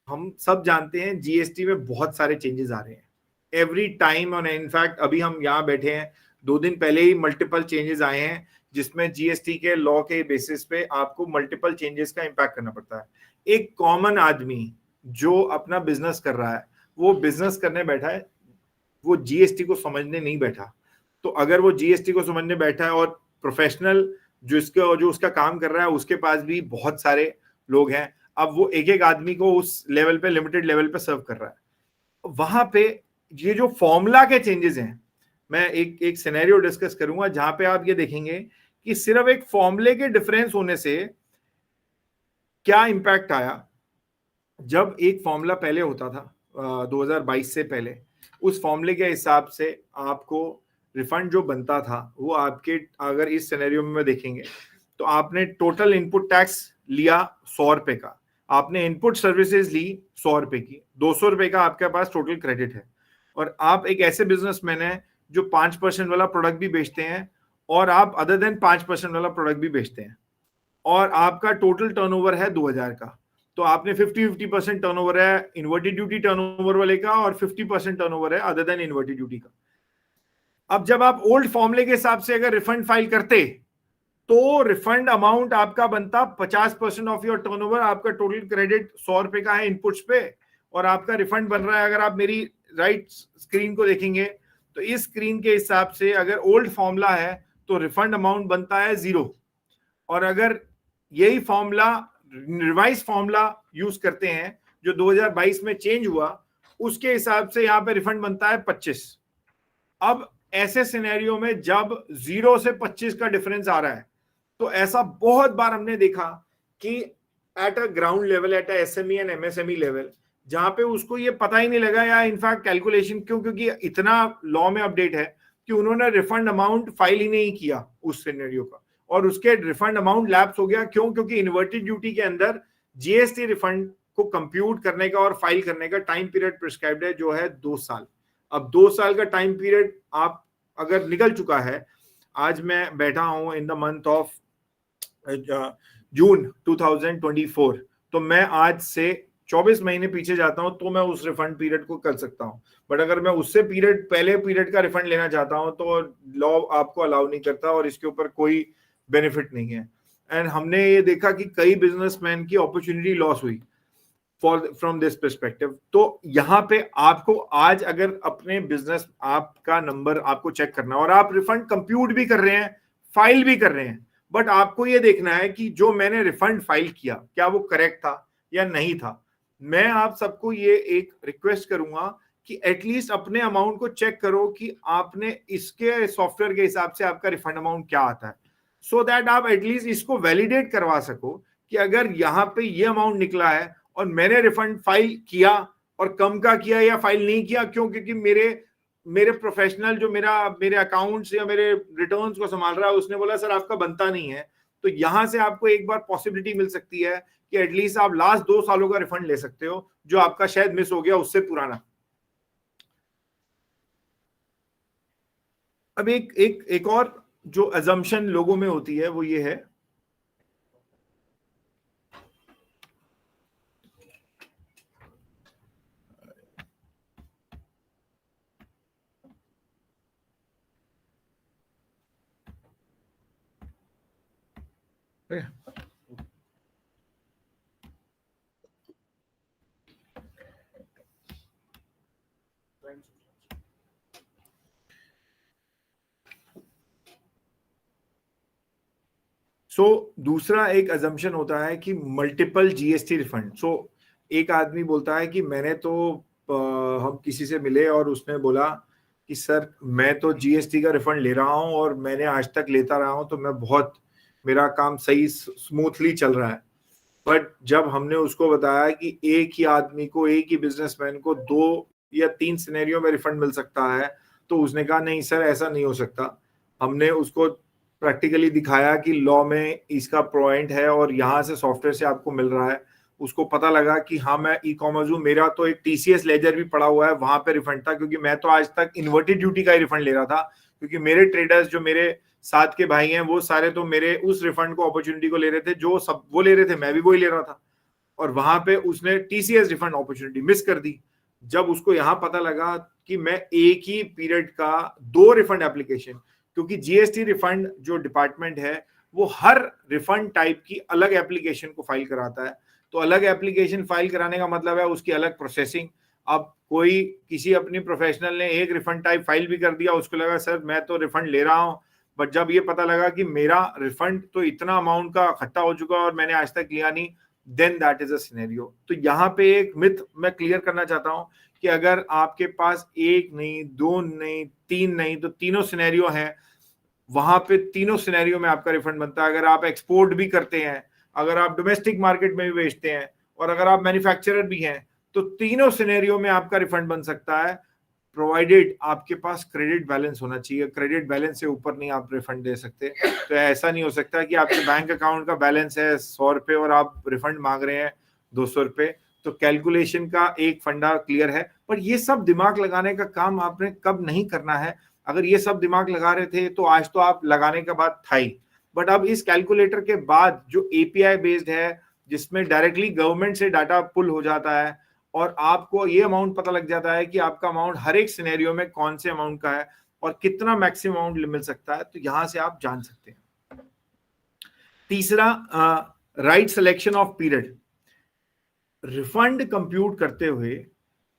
हम सब जानते हैं जीएसटी में बहुत सारे चेंजेस आ रहे हैं एवरी टाइम, और इनफैक्ट अभी हम यहाँ बैठे हैं 2 दिन पहले ही मल्टीपल चेंजेस आए हैं जिसमें जीएसटी के लॉ के बेसिस पे आपको मल्टीपल चेंजेस का इम्पैक्ट करना पड़ता है। एक कॉमन आदमी जो अपना बिजनेस कर रहा है, वो बिजनेस करने बैठा है, वो जीएसटी को समझने नहीं बैठा। तो अगर वो जीएसटी को समझने बैठा है और प्रोफेशनल जो उसका काम कर रहा है उसके पास भी बहुत सारे लोग हैं, अब वो एक एक आदमी को उस लेवल पे, लिमिटेड लेवल पे सर्व कर रहा है। वहां पे ये जो फॉर्मूला के चेंजेस हैं, मैं एक सिनेरियो डिस्कस करूंगा जहां पे आप ये देखेंगे कि सिर्फ एक फॉर्मूले के डिफरेंस होने से क्या इंपैक्ट आया। जब एक फॉर्मूला पहले होता था 2022 से पहले, उस फॉर्मूले के हिसाब से आपको रिफंड जो बनता था वो आपके, अगर इस सिनेरियो में देखेंगे तो आपने टोटल इनपुट टैक्स लिया 100 रुपए का, आपने इनपुट सर्विसेज ली 100 रुपए की, 200 रुपए का आपके पास टोटल क्रेडिट है। और आप एक ऐसे बिजनेसमैन है जो 5% वाला प्रोडक्ट भी बेचते हैं और आप अदर देन 5% वाला प्रोडक्ट भी बेचते हैं, और आपका टोटल टर्नओवर है 2000 का, तो आपने 50% टर्नओवर है इन्वर्टेड ड्यूटी टर्नओवर वाले का और 50% टर्नओवर है अदर देन इन्वर्टेड ड्यूटी का। अब जब आप ओल्ड फॉर्मूले के हिसाब से अगर रिफंड फाइल करते तो रिफंड अमाउंट आपका बनता 50% ऑफ योर टर्नओवर, आपका टोटल क्रेडिट 100 रुपए का है इनपुट्स पे, और आपका रिफंड बन रहा है, अगर आप मेरी राइट स्क्रीन को देखेंगे तो इस स्क्रीन के हिसाब से अगर ओल्ड फॉर्मूला है तो रिफंड अमाउंट बनता है 0, और अगर यही फॉर्मूला रिवाइज फॉर्मूला यूज करते हैं जो 2022 में चेंज हुआ, उसके हिसाब से यहां पे रिफंड बनता है 25। अब ऐसे सिनेरियो में जब 0 से 25 का डिफरेंस आ रहा है, तो ऐसा बहुत बार हमने देखा कि at a ground level, at a SME and MSME level, जहां पे उसको ये पता ही नहीं लगा, या इनफैक्ट कैलकुलेशन क्योंकि इतना लॉ में अपडेट है कि उन्होंने रिफंड अमाउंट फाइल ही नहीं किया उस सिनेरियो का, और उसके रिफंड अमाउंट लैप्स हो गया। क्यों? क्योंकि इन्वर्टेड ड्यूटी के अंदर जीएसटी रिफंड को कंप्यूट करने का और फाइल करने का टाइम पीरियड प्रिस्क्राइब्ड है जो है 2 साल। अब 2 साल का टाइम पीरियड आप अगर निकल चुका है, आज मैं बैठा हूं in the month of June 2024, तो मैं आज से 24 महीने पीछे जाता हूं तो मैं उस रिफंड पीरियड को कर सकता हूं। बट अगर मैं उससे पहले पीरियड का रिफंड लेना चाहता हूं तो लॉ आपको अलाउ नहीं करता और इसके ऊपर कोई बेनिफिट नहीं है। एंड हमने ये देखा कि कई बिजनेसमैन की अपॉर्चुनिटी लॉस हुई फ्रॉम दिस पर्सपेक्टिव। तो यहाँ पे आपको आज अगर अपने बिजनेस आपका नंबर आपको चेक करना है और आप रिफंड कंप्यूट भी कर रहे हैं, फाइल भी कर रहे हैं, बट आपको ये देखना है कि जो मैंने रिफंड फाइल किया क्या वो करेक्ट था या नहीं था। मैं आप सबको ये एक रिक्वेस्ट करूंगा कि एटलीस्ट अपने अमाउंट को चेक करो कि आपने इसके सॉफ्टवेयर के हिसाब से आपका रिफंड अमाउंट क्या आता है, सो दैट आप एटलीस्ट इसको वैलिडेट करवा सको कि अगर यहाँ पे ये अमाउंट निकला है और मैंने रिफंड फाइल किया और कम का किया या फाइल नहीं किया, क्यों? क्योंकि मेरे प्रोफेशनल जो मेरे अकाउंट्स या मेरे रिटर्न्स को संभाल रहा है उसने बोला सर आपका बनता नहीं है। तो यहां से आपको एक बार पॉसिबिलिटी मिल सकती है कि एटलीस्ट आप लास्ट 2 सालों का रिफंड ले सकते हो जो आपका शायद मिस हो गया उससे पुराना। अब एक और जो अजम्पशन लोगों में होती है वो ये है दूसरा एक अजम्पशन होता है कि मल्टीपल जीएसटी रिफंड। एक आदमी बोलता है कि मैंने तो हम किसी से मिले और उसने बोला कि सर मैं तो जीएसटी का रिफंड ले रहा हूं और मैंने आज तक लेता रहा हूं, तो मैं बहुत, मेरा काम सही स्मूथली चल रहा है। बट जब हमने उसको बताया कि एक ही आदमी को, एक ही बिजनेसमैन को 2 या 3 सिनेरियो में रिफंड मिल सकता है, तो उसने कहा नहीं सर ऐसा नहीं हो सकता। हमने उसको प्रैक्टिकली दिखाया कि लॉ में इसका पॉइंट है और यहाँ से सॉफ्टवेयर से आपको मिल रहा है। उसको पता लगा कि हाँ मैं ई कॉमर्स हूँ, मेरा तो एक टीसीएस लेजर भी पड़ा हुआ है, वहां पे रिफंड था, क्योंकि मैं तो आज तक इन्वर्टेड ड्यूटी का ही रिफंड ले रहा था, क्योंकि मेरे ट्रेडर्स जो मेरे साथ के भाई हैं वो सारे तो मेरे उस रिफंड को, अपॉर्चुनिटी को ले रहे थे, जो सब वो ले रहे थे मैं भी वही ले रहा था, और वहां पे उसने टीसीएस रिफंड अपॉर्चुनिटी मिस कर दी। जब उसको यहाँ पता लगा कि मैं एक ही पीरियड का 2 रिफंड एप्लीकेशन, क्योंकि जीएसटी रिफंड जो डिपार्टमेंट है वो हर रिफंड टाइप की अलग एप्लीकेशन को फाइल कराता है, तो अलग एप्लीकेशन फाइल कराने का मतलब है उसकी अलग प्रोसेसिंग। अब कोई किसी अपनी प्रोफेशनल ने एक रिफंड टाइप फाइल भी कर दिया, उसको लगा सर मैं तो रिफंड ले रहा हूं, बट जब ये पता लगा कि मेरा रिफंड तो इतना अमाउंट का इकट्ठा हो चुका और मैंने आज तक लिया नहीं, then that is a scenario. तो यहाँ पे एक मिथ मैं क्लियर करना चाहता हूं कि अगर आपके पास 1 नहीं, 2 नहीं, 3 नहीं, तो तीनों सिनेरियो हैं, वहां पे तीनों सिनेरियो में आपका रिफंड बनता है। अगर आप एक्सपोर्ट भी करते हैं, अगर आप डोमेस्टिक मार्केट में भी बेचते हैं, और अगर आप मैन्युफैक्चरर भी हैं, तो तीनों सिनेरियो में आपका रिफंड बन सकता है, प्रोवाइडेड आपके पास क्रेडिट बैलेंस होना चाहिए। क्रेडिट बैलेंस से ऊपर नहीं आप रिफंड दे सकते। तो ऐसा नहीं हो सकता कि आपके बैंक अकाउंट का बैलेंस है 100 रुपए और आप रिफंड मांग रहे हैं 200 रुपए। तो कैलकुलेशन का एक फंडा क्लियर है, पर ये सब दिमाग लगाने का काम आपने कब नहीं करना है। अगर ये सब दिमाग लगा रहे थे तो आज तो आप लगाने के बाद था ही, बट अब इस कैलकुलेटर के बाद जो एपीआई बेस्ड है, जिसमें डायरेक्टली गवर्नमेंट से डाटा पुल हो जाता है और आपको ये अमाउंट पता लग जाता है कि आपका अमाउंट हर एक सिनेरियो में कौन से अमाउंट का है और कितना मैक्सिमम अमाउंट मिल सकता है, तो यहां से आप जान सकते हैं। तीसरा, right selection of period. Refund compute करते हुए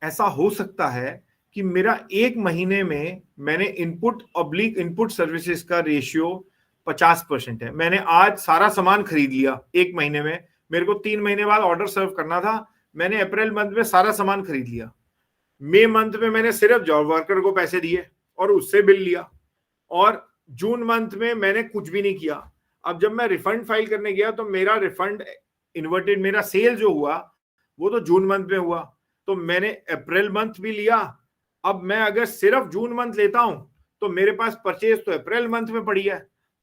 ऐसा हो सकता है कि मेरा एक महीने में मैंने इनपुट सर्विसेज का रेशियो 50% है। मैंने आज सारा सामान खरीद लिया एक महीने में, मेरे को 3 महीने बाद ऑर्डर सर्व करना था, मैंने अप्रैल मंथ में सारा सामान खरीद लिया। मई मंथ में मैंने सिर्फ जॉब वर्कर को पैसे दिए और उससे बिल लिया, और जून मंथ में मैंने कुछ भी नहीं किया। अब जब मैं रिफंड फाइल करने गया तो मेरा रिफंड इन्वर्टेड, मेरा सेल जो हुआ वो तो जून मंथ में हुआ, तो मैंने अप्रैल मंथ भी लिया। अब मैं अगर सिर्फ जून मंथ लेता हूं तो मेरे पास परचेज तो अप्रैल मंथ में पड़ी है,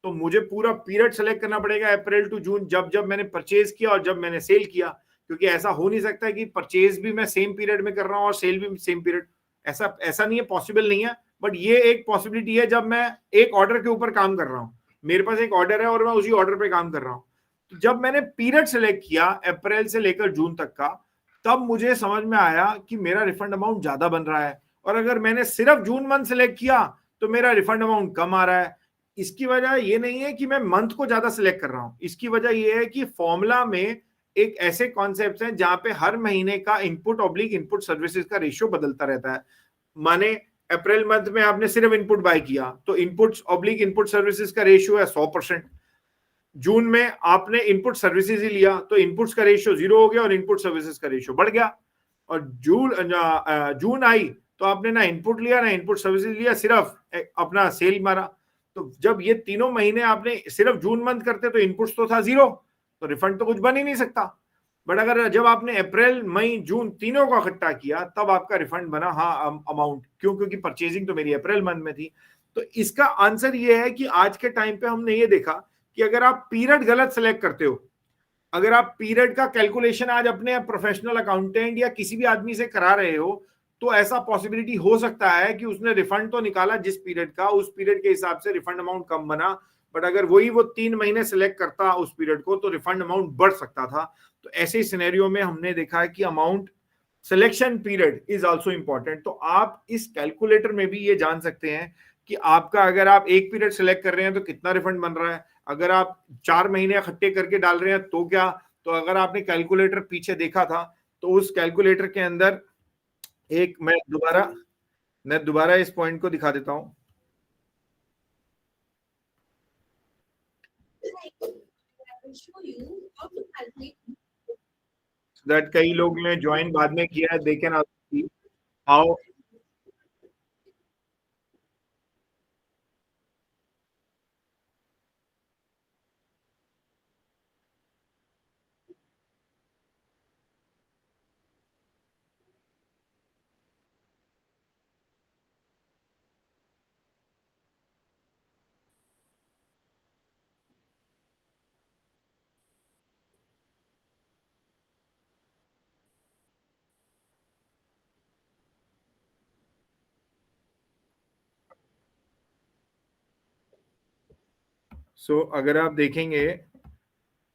तो मुझे पूरा पीरियड सेलेक्ट करना पड़ेगा अप्रैल टू जून, जब मैंने परचेज किया और जब मैंने सेल किया। क्योंकि ऐसा हो नहीं सकता कि परचेज भी मैं सेम पीरियड में कर रहा हूं और सेल भी सेम पीरियड, ऐसा नहीं है, पॉसिबल नहीं है। बट ये एक पॉसिबिलिटी है जब मैं एक ऑर्डर के ऊपर काम कर रहा हूं, मेरे पास एक ऑर्डर है और मैं उसी ऑर्डर पे काम कर रहा हूं। तो जब मैंने पीरियड सेलेक्ट किया अप्रैल से लेकर जून तक का, तब मुझे समझ में आया कि मेरा रिफंड अमाउंट ज्यादा बन रहा है, और अगर मैंने सिर्फ जून मंथ सेलेक्ट किया तो मेरा रिफंड अमाउंट कम आ रहा है। इसकी वजह ये नहीं है कि मैं मंथ को ज्यादा सिलेक्ट कर रहा हूं, इसकी वजह ये है कि फॉर्मूला में एक ऐसे कॉन्सेप्ट हैं जहां पे हर महीने का इनपुट सर्विसेज का रेशियो बदलता रहता है। माने अप्रैल मंथ में आपने सिर्फ इनपुट बाय किया तो इनपुट सर्विसेज का रेशियो है 100%। जून में आपने इनपुट सर्विसेज ही लिया तो इनपुट्स का रेशियो 0 हो गया और इनपुट सर्विसेज का रेशियो बढ़ गया। और जून आई तो आपने ना इनपुट लिया ना इनपुट सर्विसेज लिया, सिर्फ अपना सेल मारा। तो जब ये तीनों महीने आपने सिर्फ जून मंथ करते तो इनपुट्स तो था 0, तो रिफंड तो कुछ बन ही नहीं सकता। बट अगर जब आपने अप्रैल मई जून तीनों को इकट्ठा किया तब आपका रिफंड बना, हाँ अमाउंट, क्योंकि परचेजिंग तो मेरी अप्रैल मंथ में थी। तो इसका आंसर ये है कि आज के टाइम पे हमने ये देखा कि अगर आप पीरियड गलत सेलेक्ट करते हो, अगर आप पीरियड का कैलकुलेशन आज अपने प्रोफेशनल अकाउंटेंट या किसी भी आदमी से करा रहे हो, तो ऐसा पॉसिबिलिटी हो सकता है कि उसने रिफंड तो निकाला जिस पीरियड का, उस पीरियड के हिसाब से रिफंड अमाउंट कम बना, बट अगर वो 3 महीने सेलेक्ट करता उस पीरियड को तो रिफंड अमाउंट बढ़ सकता था। तो ऐसे सिनेरियो में हमने देखा है कि amount selection period is also important. तो आप इस कैलकुलेटर में भी ये जान सकते हैं कि आपका, अगर आप एक पीरियड सेलेक्ट कर रहे हैं तो कितना रिफंड बन रहा है, अगर आप 4 महीने इकट्ठे करके डाल रहे हैं तो क्या। तो अगर आपने कैलकुलेटर पीछे देखा था तो उस कैलकुलेटर के अंदर मैं दोबारा इस पॉइंट को दिखा देता हूं। दैट कई लोग ने ज्वाइन बाद में किया है, they can also see how अगर आप देखेंगे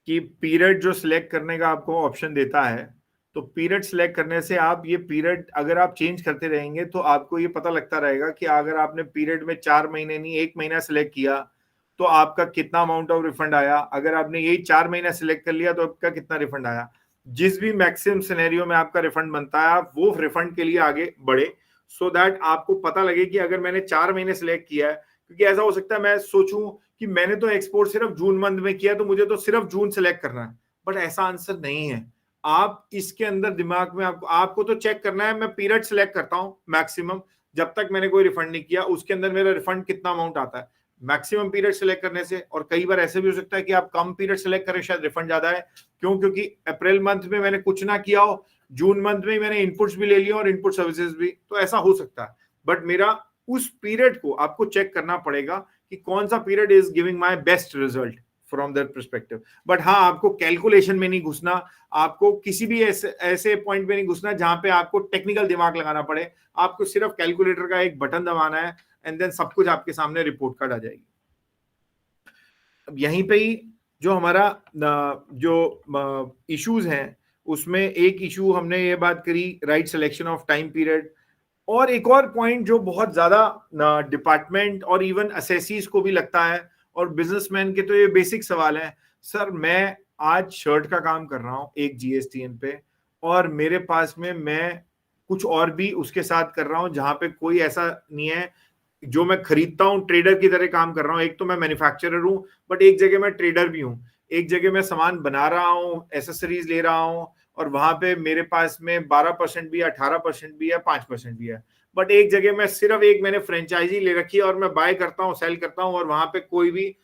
कि पीरियड जो सिलेक्ट करने का आपको ऑप्शन देता है, तो पीरियड सिलेक्ट करने से आप ये पीरियड अगर आप चेंज करते रहेंगे तो आपको ये पता लगता रहेगा कि अगर आपने पीरियड में 4 महीने नहीं 1 महीना सिलेक्ट किया तो आपका कितना अमाउंट ऑफ रिफंड आया, अगर आपने यही 4 महीना सिलेक्ट कर लिया तो आपका कितना रिफंड आया। जिस भी मैक्सिमम सिनेरियो में आपका रिफंड बनता है आप वो रिफंड के लिए आगे बढ़े, सो दैट आपको पता लगे कि अगर मैंने 4 महीने सिलेक्ट किया है, क्योंकि ऐसा हो सकता है मैं सोचूं कि मैंने तो एक्सपोर्ट सिर्फ जून मंथ में किया तो मुझे तो सिर्फ जून सेलेक्ट करना है, बट ऐसा आंसर नहीं है। आप इसके अंदर दिमाग में आपको तो चेक करना है, मैं पीरियड सिलेक्ट करता हूं मैक्सिमम, जब तक मैंने कोई रिफंड नहीं किया उसके अंदर मेरा रिफंड कितना अमाउंट आता है। मैक्सिमम पीरियड सेलेक्ट करने से, और कई बार ऐसे भी हो सकता है कि आप कम पीरियड सेलेक्ट करें, शायद रिफंड ज्यादा है। क्यों? क्योंकि अप्रैल मंथ में मैंने कुछ ना किया हो, जून मंथ में मैंने इनपुट्स भी ले लिया और इनपुट सर्विसेज भी, तो ऐसा हो सकता है। बट मेरा उस पीरियड को आपको चेक करना पड़ेगा कि कौन सा period is giving my best result from that perspective. But हाँ, आपको कैलकुलेशन में नहीं घुसना, आपको किसी भी ऐसे पॉइंट में नहीं घुसना जहां पे आपको टेक्निकल दिमाग लगाना पड़े। आपको सिर्फ कैलकुलेटर का एक बटन दबाना है एंड देन सब कुछ आपके सामने रिपोर्ट कार्ड आ जाएगी। अब यहीं पे ही जो हमारा जो इश्यूज हैं, उसमें एक इशू हमने ये बात करी, right selection of time period. और एक और पॉइंट जो बहुत ज्यादा डिपार्टमेंट और इवन असेसीज को भी लगता है, और बिजनेसमैन के तो ये बेसिक सवाल है, सर मैं आज शर्ट का काम कर रहा हूं एक जीएसटीएन पे, और मेरे पास में मैं कुछ और भी उसके साथ कर रहा हूं जहां पे कोई ऐसा नहीं है जो मैं खरीदता हूं, ट्रेडर की तरह काम कर रहा हूं। एक तो मैं मैन्युफैक्चरर हूं, बट एक जगह मैं ट्रेडर भी हूं, एक जगह मैं सामान बना रहा हूं, एसेसरीज ले रहा हूं, और वहां पे मेरे पास में 12% भी है, 18% भी है, 5% भी है। बट एक जगह मैं सिर्फ मैंने फ्रेंचाइजी ले रखी है और मैं बाय करता हूँ, सेल करता हूँ, और वहां पे कोई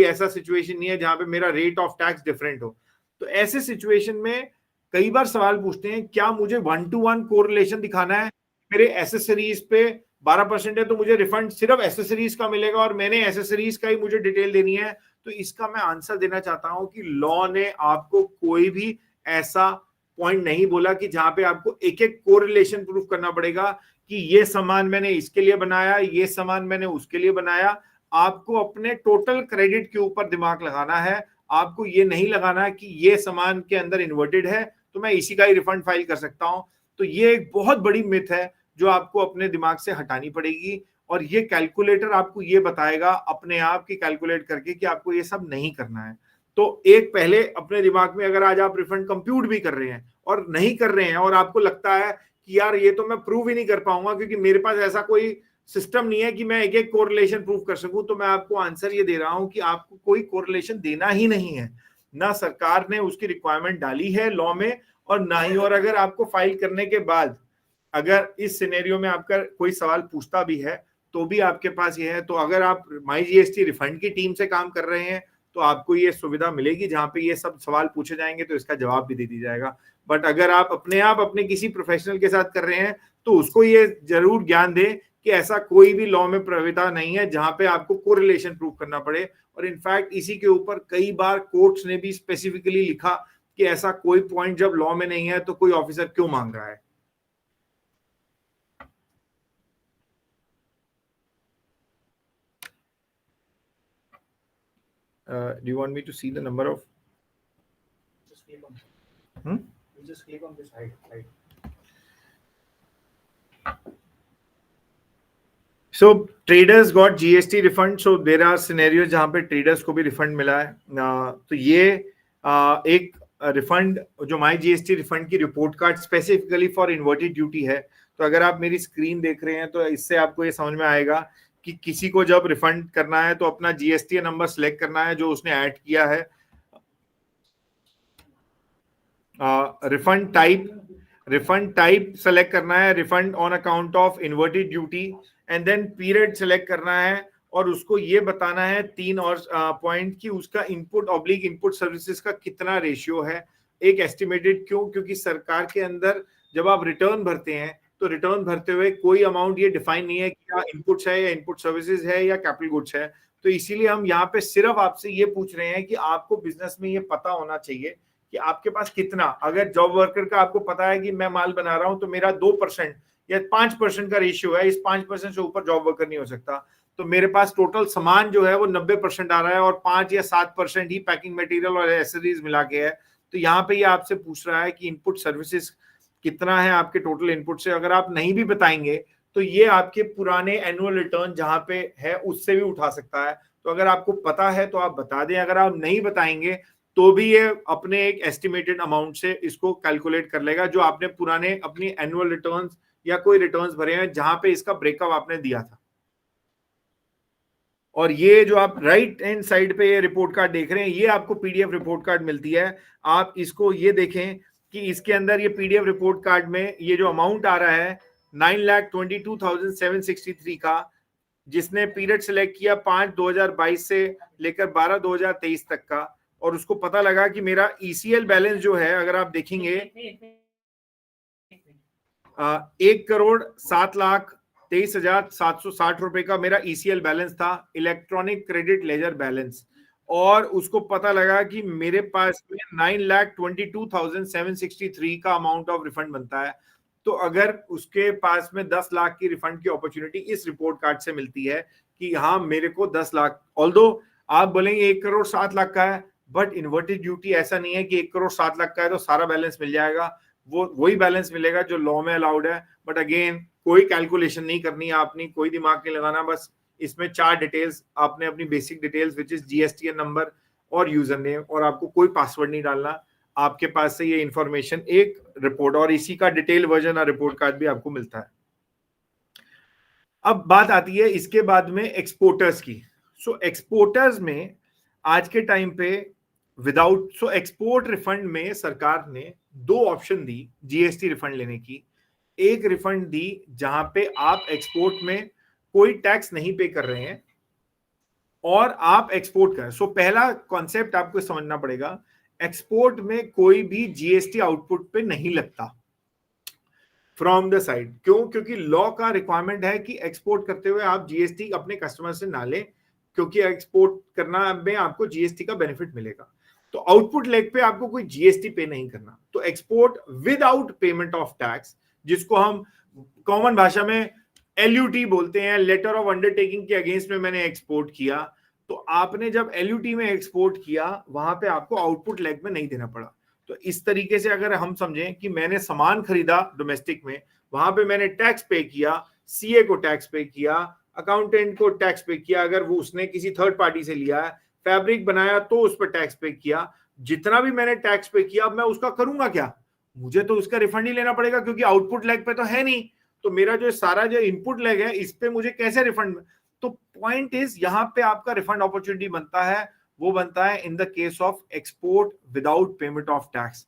ऐसा सिचुएशन नहीं है जहां पे मेरा रेट ऑफ टैक्स डिफरेंट हो। तो ऐसे सिचुएशन में कई बार सवाल पूछते हैं, क्या मुझे 1-to-1 कोरिलेशन दिखाना है? मेरे एसेसरीज पे 12% है तो मुझे रिफंड सिर्फ एसेसरीज का मिलेगा और मैंने एसेसरीज का ही मुझे डिटेल देनी है? तो इसका मैं आंसर देना चाहता हूं कि लॉ ने आपको कोई भी ऐसा पॉइंट नहीं बोला कि जहां पे आपको एक एक कोरिलेशन प्रूफ करना पड़ेगा कि ये सामान मैंने इसके लिए बनाया, ये सामान मैंने उसके लिए बनाया। आपको अपने टोटल क्रेडिट के ऊपर दिमाग लगाना है। आपको ये नहीं लगाना कि ये सामान के अंदर इन्वर्टेड है तो मैं इसी का ही रिफंड फाइल कर सकता हूं। तो ये एक बहुत बड़ी मिथ है जो आपको अपने दिमाग से हटानी पड़ेगी, और ये कैलकुलेटर आपको ये बताएगा अपने आप की कैलकुलेट करके कि आपको ये सब नहीं करना है। तो एक पहले अपने दिमाग में, अगर आज आप रिफंड कंप्यूट भी कर रहे हैं और नहीं कर रहे हैं और आपको लगता है कि यार ये तो मैं प्रूव ही नहीं कर पाऊंगा क्योंकि मेरे पास ऐसा कोई सिस्टम नहीं है कि मैं एक एक कोरिलेशन प्रूव कर सकूं, तो मैं आपको आंसर ये दे रहा हूं कि आपको कोई कोरिलेशन देना ही नहीं है। ना सरकार ने उसकी रिक्वायरमेंट डाली है लॉ में, और ना ही, और अगर आपको फाइल करने के बाद अगर इस सिनेरियो में आपका कोई सवाल पूछता भी है तो भी आपके पास ये है। तो अगर आप माई जीएसटी रिफंड की टीम से काम कर रहे हैं तो आपको ये सुविधा मिलेगी जहां पे ये सब सवाल पूछे जाएंगे तो इसका जवाब भी दे दिया जाएगा। बट अगर आप अपने किसी प्रोफेशनल के साथ कर रहे हैं तो उसको ये जरूर ज्ञान दें कि ऐसा कोई भी लॉ में प्रविधा नहीं है जहां पे आपको कोरिलेशन प्रूव करना पड़े। और इनफैक्ट इसी के ऊपर कई बार कोर्ट्स ने भी स्पेसिफिकली लिखा कि ऐसा कोई पॉइंट जब लॉ में नहीं है तो कोई ऑफिसर क्यों मांग रहा है। Do you want me to see the number of? Just click on. You just click on this hide. So traders got GST refund. So there are scenarios जहां पे traders को भी refund मिला है। तो ये एक रिफंड जो माई जीएसटी रिफंड की report card specifically for inverted duty है। तो अगर आप मेरी स्क्रीन देख रहे हैं तो इससे आपको ये समझ में आएगा कि किसी को जब रिफंड करना है तो अपना जीएसटी नंबर सेलेक्ट करना है जो उसने ऐड किया है। रिफंड टाइप सेलेक्ट करना है, refund on account of inverted duty, and then period select करना है, और उसको ये बताना है 3 और पॉइंट कि उसका इनपुट सर्विसेज का कितना रेशियो है, एक एस्टिमेटेड। क्यों? क्योंकि सरकार के अंदर जब आप रिटर्न भरते हैं तो रिटर्न भरते हुए कोई अमाउंट ये डिफाइन नहीं है कि क्या इनपुट्स है या इनपुट सर्विसेज है या कैपिटल गुड्स है। तो इसीलिए हम यहाँ पे सिर्फ आपसे ये पूछ रहे हैं कि आपको बिजनेस में ये पता होना चाहिए कि आपके पास कितना, अगर जॉब वर्कर का आपको पता है कि मैं माल बना रहा हूं तो मेरा 2% या 5% का रेशियो है, इस 5% से ऊपर जॉब वर्कर नहीं हो सकता, तो मेरे पास टोटल सामान जो है वो 90% आ रहा है और 5 या 7% ही पैकिंग मटेरियल और एसेसरीज मिला के है। तो यहाँ पे ये आपसे पूछ रहा है कि इनपुट सर्विसेज कितना है आपके टोटल इनपुट से। अगर आप नहीं भी बताएंगे तो ये आपके पुराने एनुअल रिटर्न जहां पे है उससे भी उठा सकता है। तो अगर आपको पता है तो आप बता दें, अगर आप नहीं बताएंगे तो भी ये अपने एक एस्टिमेटेड अमाउंट से इसको कैलकुलेट कर लेगा जो आपने पुराने अपनी एनुअल रिटर्न्स या कोई रिटर्न्स भरे हैं जहां पे इसका ब्रेकअप आपने दिया था। और ये जो आप राइट हैंड साइड पे ये रिपोर्ट कार्ड देख रहे हैं, ये आपको पीडीएफ रिपोर्ट कार्ड मिलती है। आप इसको ये देखें कि इसके अंदर ये पीडीएफ रिपोर्ट कार्ड में ये जो अमाउंट आ रहा है 9,22,763 का, जिसने पीरियड सिलेक्ट किया 5/2022 से लेकर 12/2023 तक का, और उसको पता लगा कि मेरा ईसीएल बैलेंस जो है, अगर आप देखेंगे 1,07,23,760 रुपए का मेरा ईसीएल बैलेंस था, इलेक्ट्रॉनिक क्रेडिट लेजर बैलेंस, और उसको पता लगा कि मेरे पास में 9,22,763 का अमाउंट ऑफ रिफंड बनता है। तो अगर उसके पास में 10 लाख की रिफंड की अपॉर्चुनिटी इस रिपोर्ट कार्ड से मिलती है कि हाँ मेरे को 10 लाख, ऑल्दो आप बोलेंगे 1,07,00,000 का है, बट इन्वर्टेड ड्यूटी ऐसा नहीं है कि 1,07,00,000 का है तो सारा बैलेंस मिल जाएगा, वो वही बैलेंस मिलेगा जो लॉ में अलाउड है। बट अगेन कोई कैलकुलेशन नहीं करनी है आपने, कोई दिमाग नहीं लगाना, बस इसमें 4 डिटेल्स आपने अपनी basic details which is GSTN number और यूजर नेम, और आपको कोई पासवर्ड नहीं डालना, आपके पास से ये इंफॉर्मेशन एक रिपोर्ट, और इसी का डिटेल वर्जन और रिपोर्ट कार्ड भी आपको मिलता है। अब बात आती है इसके बाद में एक्सपोर्टर्स की। सो एक्सपोर्टर्स में आज के टाइम पे विदाउट, सो एक्सपोर्ट रिफंड में सरकार ने 2 ऑप्शन दी जीएसटी रिफंड लेने की। एक रिफंड दी जहां पे आप एक्सपोर्ट में कोई टैक्स नहीं पे कर रहे हैं और आप एक्सपोर्ट कर, सो पहला कॉन्सेप्ट आपको समझना पड़ेगा, एक्सपोर्ट में कोई भी जीएसटी आउटपुट पे नहीं लगता फ्रॉम द साइड। क्यों? क्योंकि लॉ का रिक्वायरमेंट है कि एक्सपोर्ट करते हुए आप जीएसटी अपने कस्टमर से ना लें, क्योंकि एक्सपोर्ट करना में आपको जीएसटी का बेनिफिट मिलेगा। तो आउटपुट लेग पे आपको कोई जीएसटी पे नहीं करना। तो export without payment of tax, जिसको हम कॉमन भाषा में एलयूटी बोलते हैं, लेटर ऑफ अंडरटेकिंग के अगेंस्ट में मैंने एक्सपोर्ट किया, तो आपने जब एलयूटी में एक्सपोर्ट किया वहां पे आपको आउटपुट लेग में नहीं देना पड़ा। तो इस तरीके से अगर हम समझें कि मैंने सामान खरीदा डोमेस्टिक में, वहां पे मैंने टैक्स पे किया, सीए को टैक्स पे किया, अकाउंटेंट को टैक्स पे किया, अगर वो उसने किसी थर्ड पार्टी से लिया है, फैब्रिक बनाया तो उस पर टैक्स पे किया, जितना भी मैंने टैक्स पे किया, अब मैं उसका करूंगा क्या? मुझे तो उसका रिफंड ही लेना पड़ेगा, क्योंकि आउटपुट लेग पे तो है नहीं। तो मेरा जो सारा जो इनपुट लेग है इस पे मुझे कैसे रिफंड? तो पॉइंट इज यहां पे आपका रिफंड अपॉर्चुनिटी बनता है, वो बनता है in the case of export without payment of tax.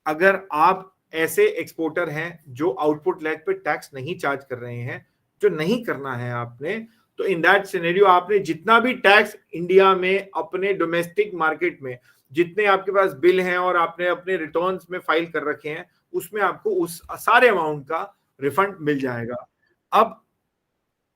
अगर आप ऐसे एक्सपोर्टर हैं जो आउटपुट लेग पे टैक्स नहीं चार्ज कर रहे हैं, जो नहीं करना है आपने, तो इन दैट सिनेरियो आपने जितना भी टैक्स इंडिया में अपने डोमेस्टिक मार्केट में जितने आपके पास बिल हैं और आपने अपने रिटर्न्स में फाइल कर रखे हैं, उसमें आपको उस सारे अमाउंट का रिफंड मिल जाएगा। अब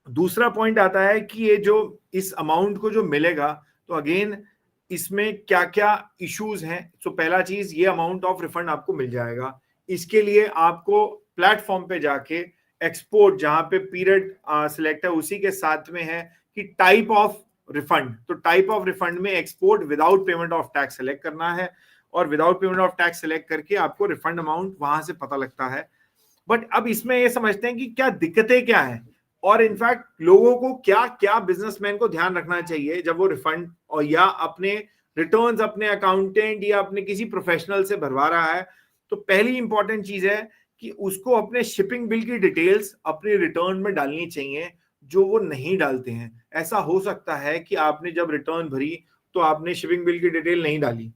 दूसरा पॉइंट आता है कि ये जो इस अमाउंट को जो मिलेगा, तो अगेन इसमें क्या क्या इश्यूज हैं। तो पहला चीज, ये अमाउंट ऑफ रिफंड आपको मिल जाएगा। इसके लिए आपको प्लेटफॉर्म पे जाके एक्सपोर्ट, जहां पे पीरियड सिलेक्ट है उसी के साथ में है कि टाइप ऑफ रिफंड, तो टाइप ऑफ रिफंड में export without payment of tax select करना है, और without payment of tax select करके आपको रिफंड अमाउंट वहां से पता लगता है। बट अब इसमें ये समझते हैं कि क्या दिक्कतें क्या हैं, और इनफैक्ट लोगों को क्या क्या बिजनेसमैन को ध्यान रखना चाहिए जब वो रिफंड और या अपने रिटर्न्स अपने अकाउंटेंट या अपने किसी प्रोफेशनल से भरवा रहा है। तो पहली इंपॉर्टेंट चीज है कि उसको अपने शिपिंग बिल की डिटेल्स अपने रिटर्न में डालनी चाहिए, जो वो नहीं डालते हैं। ऐसा हो सकता है कि आपने जब रिटर्न भरी तो आपने शिपिंग बिल की डिटेल नहीं डाली,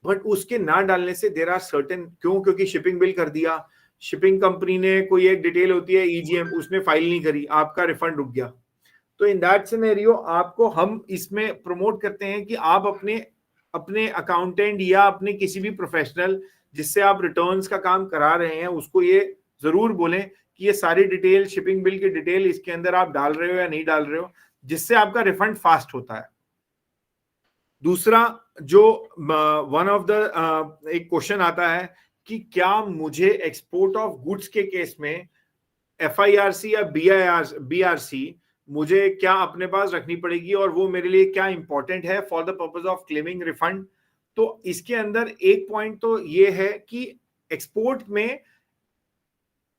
बट उसके ना डालने से देयर आर सर्टेन, क्योंकि शिपिंग बिल कर दिया, शिपिंग कंपनी ने कोई एक डिटेल होती है ईजीएम, उसने फाइल नहीं करी, आपका रिफंड रुक गया। तो इन दैट सिनेरियो आपको हम इसमें प्रमोट करते हैं कि आप अपने अकाउंटेंट या अपने किसी भी प्रोफेशनल जिससे आप रिटर्न्स का काम करा रहे हैं उसको ये जरूर बोलें कि ये सारी डिटेल, शिपिंग बिल की डिटेल इसके अंदर आप डाल रहे हो या नहीं डाल रहे हो, जिससे आपका रिफंड फास्ट होता है। दूसरा जो वन ऑफ द एक क्वेश्चन आता है कि क्या मुझे एक्सपोर्ट ऑफ गुड्स के केस में एफआईआरसी या बीआरसी मुझे क्या अपने पास रखनी पड़ेगी, और वो मेरे लिए क्या इंपॉर्टेंट है for the purpose of claiming refund. तो इसके अंदर एक पॉइंट तो ये है कि एक्सपोर्ट में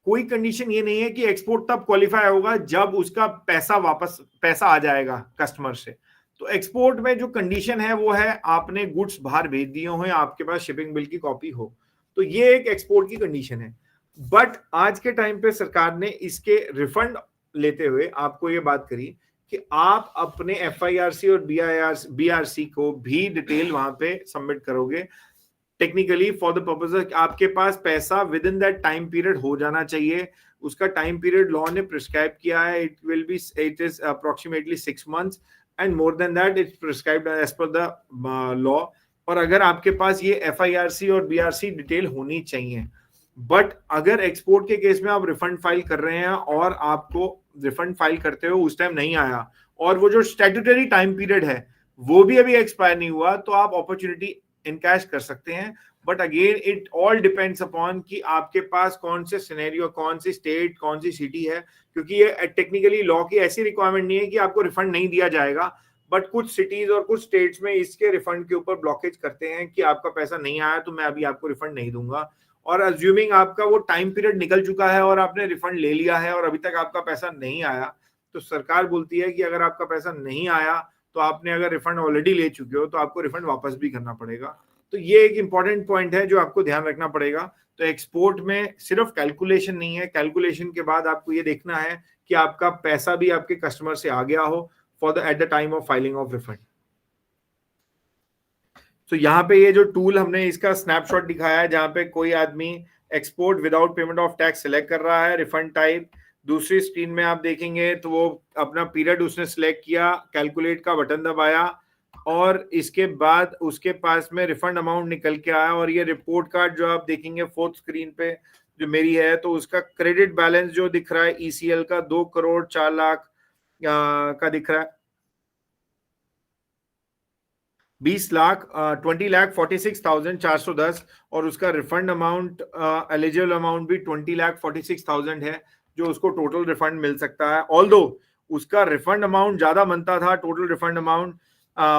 कोई कंडीशन ये नहीं है कि एक्सपोर्ट तब क्वालिफाई होगा जब उसका पैसा आ जाएगा कस्टमर से। तो एक्सपोर्ट में जो कंडीशन है वो है आपने गुड्स बाहर भेज दिए हो, आपके पास शिपिंग बिल की कॉपी हो, तो ये एक एक्सपोर्ट की कंडीशन है। बट आज के टाइम पे सरकार ने इसके रिफंड लेते हुए आपको ये बात करी कि आप अपने एफआईआरसी और बीआरसी को भी डिटेल वहां पे सबमिट करोगे टेक्निकली फॉर द पर्पस आपके पास पैसा within that time period हो जाना चाहिए। उसका टाइम पीरियड लॉ ने प्रिस्क्राइब किया है, it is approximately 6 months and more than that it's prescribed as per the law. और अगर आपके पास ये FIRC और BRC डिटेल होनी चाहिए। बट अगर एक्सपोर्ट के केस में आप रिफंड फाइल कर रहे हैं और आपको रिफंड फाइल करते हो उस टाइम नहीं आया और वो जो स्टैट्यूटरी टाइम पीरियड है वो भी अभी एक्सपायर नहीं हुआ, तो आप अपॉर्चुनिटी इनकैश कर सकते हैं। But again it all depends upon कि आपके पास कौन से सिनेरियो, कौन सी स्टेट, कौन सी सिटी है, क्योंकि ये टेक्निकली लॉ की ऐसी रिक्वायरमेंट नहीं है कि आपको रिफंड नहीं दिया जाएगा। बट कुछ सिटीज और कुछ स्टेट्स में इसके रिफंड के ऊपर ब्लॉकेज करते हैं कि आपका पैसा नहीं आया तो मैं अभी आपको रिफंड नहीं दूंगा। और अज्यूमिंग आपका वो टाइम पीरियड निकल चुका है और आपने रिफंड ले लिया है और अभी तक आपका पैसा नहीं आया, तो सरकार बोलती है कि अगर आपका पैसा नहीं आया तो आपने अगर रिफंड ऑलरेडी ले चुके हो तो आपको रिफंड वापस भी करना पड़ेगा। तो ये एक इंपॉर्टेंट पॉइंट है जो आपको ध्यान रखना पड़ेगा। तो एक्सपोर्ट में सिर्फ कैलकुलेशन नहीं है, कैलकुलेशन के बाद आपको ये देखना है कि आपका पैसा भी आपके कस्टमर से आ गया हो eight the time of filing of refund. तो यहाँ पे ये जो टूल हमने इसका स्नैपशॉट दिखाया है, जहां पे कोई आदमी export without payment of tax select कर रहा है, रिफंड टाइप। दूसरी स्क्रीन में आप देखेंगे तो वो अपना पीरियड उसने सिलेक्ट किया, कैलकुलेट का बटन दबाया और इसके बाद उसके पास में रिफंड अमाउंट निकल के आया। और ये रिपोर्ट कार्ड जो आप देखेंगे फोर्थ स्क्रीन पे जो मेरी है, तो उसका क्रेडिट बैलेंस जो दिख रहा है ECL का 2 करोड़ 4 लाख का दिख रहा है, 20,46,410 और उसका रिफंड अमाउंट एलिजिबल अमाउंट भी 20,46,000 है जो उसको टोटल रिफंड मिल सकता है। ऑल्दो उसका रिफंड अमाउंट ज्यादा बनता था, टोटल रिफंड अमाउंट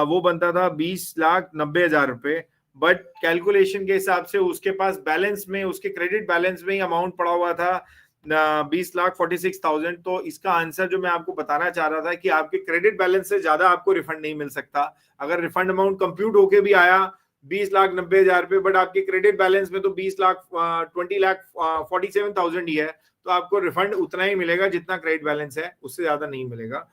वो बनता था 20,90,000 रुपए, बट कैलकुलेशन के हिसाब से उसके पास बैलेंस में, उसके क्रेडिट बैलेंस में ही अमाउंट पड़ा हुआ था 20,46,000। तो इसका आंसर जो मैं आपको बताना चाह रहा था कि आपके क्रेडिट बैलेंस से ज्यादा आपको रिफंड नहीं मिल सकता। अगर रिफंड अमाउंट कंप्यूट होके भी आया 20,90,000 रुपए, बट आपके क्रेडिट बैलेंस में तो 20,47,000 ही है, तो आपको रिफंड उतना ही मिलेगा जितना क्रेडिट बैलेंस है, उससे ज्यादा नहीं मिलेगा।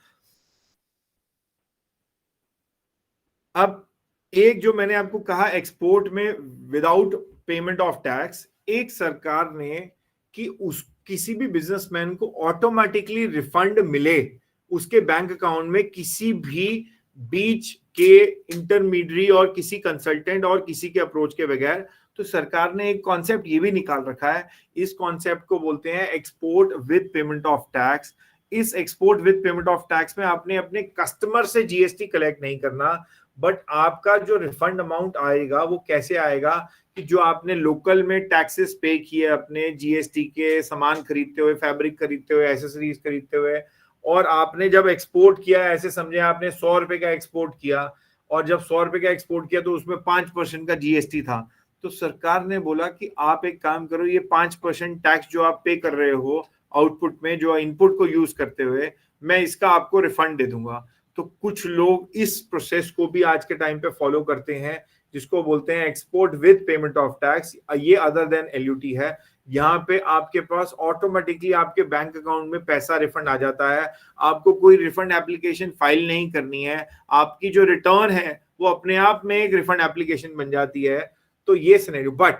अब एक जो मैंने आपको कहा एक्सपोर्ट में विदाउट पेमेंट ऑफ टैक्स, एक सरकार ने कि उस किसी भी बिजनेसमैन को ऑटोमेटिकली रिफंड मिले उसके बैंक अकाउंट में किसी भी बीच के इंटरमीडियरी और किसी कंसल्टेंट और किसी के अप्रोच के बगैर, तो सरकार ने एक कॉन्सेप्ट ये भी निकाल रखा है। इस कॉन्सेप्ट को बोलते हैं export with payment of tax. इस export with payment of tax में आपने अपने कस्टमर से GST कलेक्ट नहीं करना, बट आपका जो रिफंड अमाउंट आएगा वो कैसे आएगा कि जो आपने लोकल में टैक्सेस पे किए अपने GST के सामान खरीदते हुए, फैब्रिक खरीदते हुए, एसेसरीज खरीदते हुए, और आपने जब एक्सपोर्ट किया, ऐसे समझे आपने 100 रुपए का एक्सपोर्ट किया और जब 100 रुपए का एक्सपोर्ट किया तो उसमें 5% का GST था, तो सरकार ने बोला कि आप एक काम करो, ये 5% टैक्स जो आप पे कर रहे हो आउटपुट में, जो इनपुट को यूज करते हुए, मैं इसका आपको रिफंड दे दूंगा। तो कुछ लोग इस प्रोसेस को भी आज के टाइम पे फॉलो करते हैं, जिसको बोलते हैं export with payment of tax. ये अदर देन LUT है। यहाँ पे आपके पास ऑटोमेटिकली आपके बैंक अकाउंट में पैसा रिफंड आ जाता है, आपको कोई रिफंड एप्लीकेशन फाइल नहीं करनी है, आपकी जो रिटर्न है वो अपने आप में एक रिफंड एप्लीकेशन बन जाती है। तो ये सिनेरियो, बट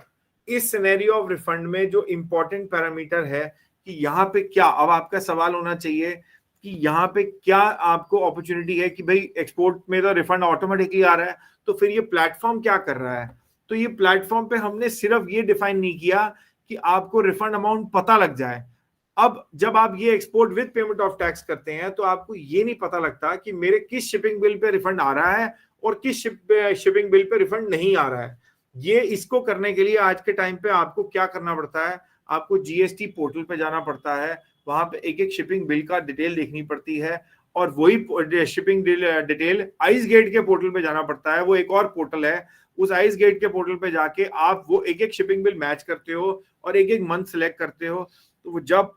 इस सिनेरियो ऑफ रिफंड में जो इंपॉर्टेंट पैरामीटर है कि यहाँ पे क्या, अब आपका सवाल होना चाहिए कि यहाँ पे क्या आपको अपॉर्चुनिटी है कि भाई एक्सपोर्ट में तो रिफंड ऑटोमेटिकली आ रहा है, तो फिर ये प्लेटफॉर्म क्या कर रहा है। तो ये प्लेटफॉर्म पे हमने सिर्फ ये डिफाइन नहीं किया कि आपको रिफंड अमाउंट पता लग जाए। अब जब आप ये export with payment of tax करते हैं तो आपको ये नहीं पता लगता कि मेरे किस शिपिंग बिल पे रिफंड आ रहा है और किस शिपिंग बिल पे रिफंड नहीं आ रहा है। ये इसको करने के लिए आज के टाइम पे आपको क्या करना पड़ता है, आपको GST पोर्टल पे जाना पड़ता है, वहां पे एक एक शिपिंग बिल का डिटेल देखनी पड़ती है, और वही शिपिंग डिटेल आइस गेट के पोर्टल पे जाना पड़ता है। वो एक और पोर्टल है, उस आइस गेट के पोर्टल पे जाके आप वो एक एक शिपिंग बिल मैच करते हो और एक एक मंथ सेलेक्ट करते हो। तो जब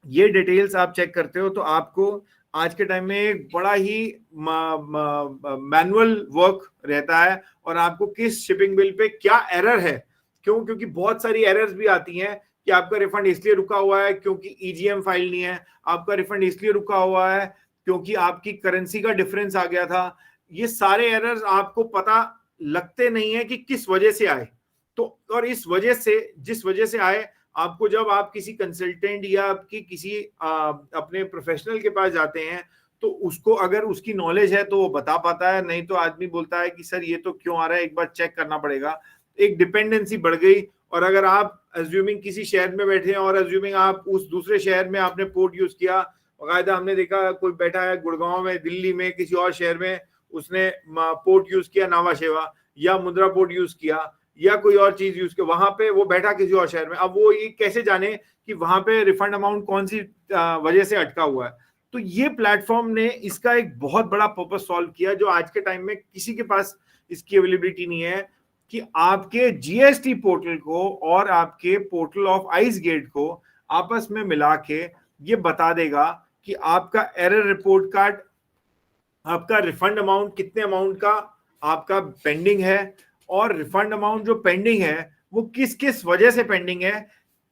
ये डिटेल्स आप चेक करते हो तो आपको आज के टाइम में एक बड़ा ही मैनुअल वर्क रहता है, और आपको किस शिपिंग बिल पे क्या एरर है, क्योंकि बहुत सारी एरर्स भी आती हैं कि आपका रिफंड इसलिए रुका हुआ है क्योंकि EGM फाइल नहीं है, आपका रिफंड इसलिए रुका हुआ है क्योंकि आपकी करेंसी का डिफरेंस आ गया था। ये सारे एरर्स आपको पता लगते नहीं है कि किस वजह से आए, तो और इस वजह से, जिस वजह से आए, आपको जब आप किसी कंसल्टेंट या आपकी किसी अपने प्रोफेशनल के पास जाते हैं तो उसको अगर उसकी नॉलेज है तो वो बता पाता है, नहीं तो आदमी बोलता है कि सर ये तो क्यों आ रहा है, एक बार चेक करना पड़ेगा। एक डिपेंडेंसी बढ़ गई। और अगर आप अज्यूमिंग किसी शहर में बैठे हैं और अज्यूमिंग आप उस दूसरे शहर में आपने पोर्ट यूज किया, बाकायदा हमने देखा कोई बैठा है गुड़गांव में, दिल्ली में, किसी और शहर में, उसने पोर्ट यूज किया नावा शेवा या मुद्रा पोर्ट यूज किया या कोई और चीज यूज किया, वहां पे वो बैठा किसी और शहर में। अब वो ये कैसे जाने कि वहां पे रिफंड अमाउंट कौन सी वजह से अटका हुआ है। तो ये प्लेटफॉर्म ने इसका एक बहुत बड़ा पर्पस सॉल्व किया जो आज के टाइम में किसी के पास इसकी अवेलेबिलिटी नहीं है, कि आपके जीएसटी पोर्टल को और आपके पोर्टल ऑफ आइस गेट को आपस में मिला के ये बता देगा कि आपका एरर रिपोर्ट कार्ड, आपका रिफंड अमाउंट कितने अमाउंट का आपका पेंडिंग है, और रिफंड अमाउंट जो पेंडिंग है वो किस किस वजह से पेंडिंग है।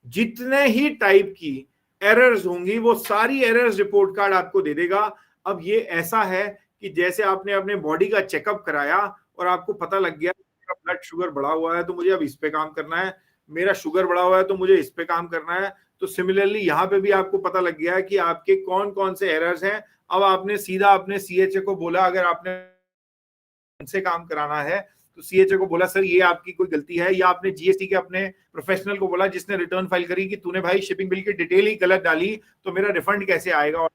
जितने ही टाइप की एरर्स होंगी वो सारी एरर्स रिपोर्ट कार्ड आपको दे देगा। अब ये ऐसा है कि जैसे आपने अपने बॉडी का चेकअप कराया और आपको पता लग गया मेरा ब्लड शुगर बढ़ा हुआ है तो मुझे अब इस पे काम करना है, मेरा शुगर बढ़ा हुआ है तो मुझे इस पे काम करना है। तो सिमिलरली यहाँ पे भी आपको पता लग गया है कि आपके कौन कौन से एरर्स हैं। अब आपने सीधा अपने सीएचए को बोला, अगर आपने उनसे काम कराना है तो सीएचए को बोला सर ये आपकी कोई गलती है, या आपने जीएसटी के अपने प्रोफेशनल को बोला जिसने रिटर्न फाइल करी कि तूने भाई शिपिंग बिल की डिटेल ही गलत डाली तो मेरा रिफंड कैसे आएगा,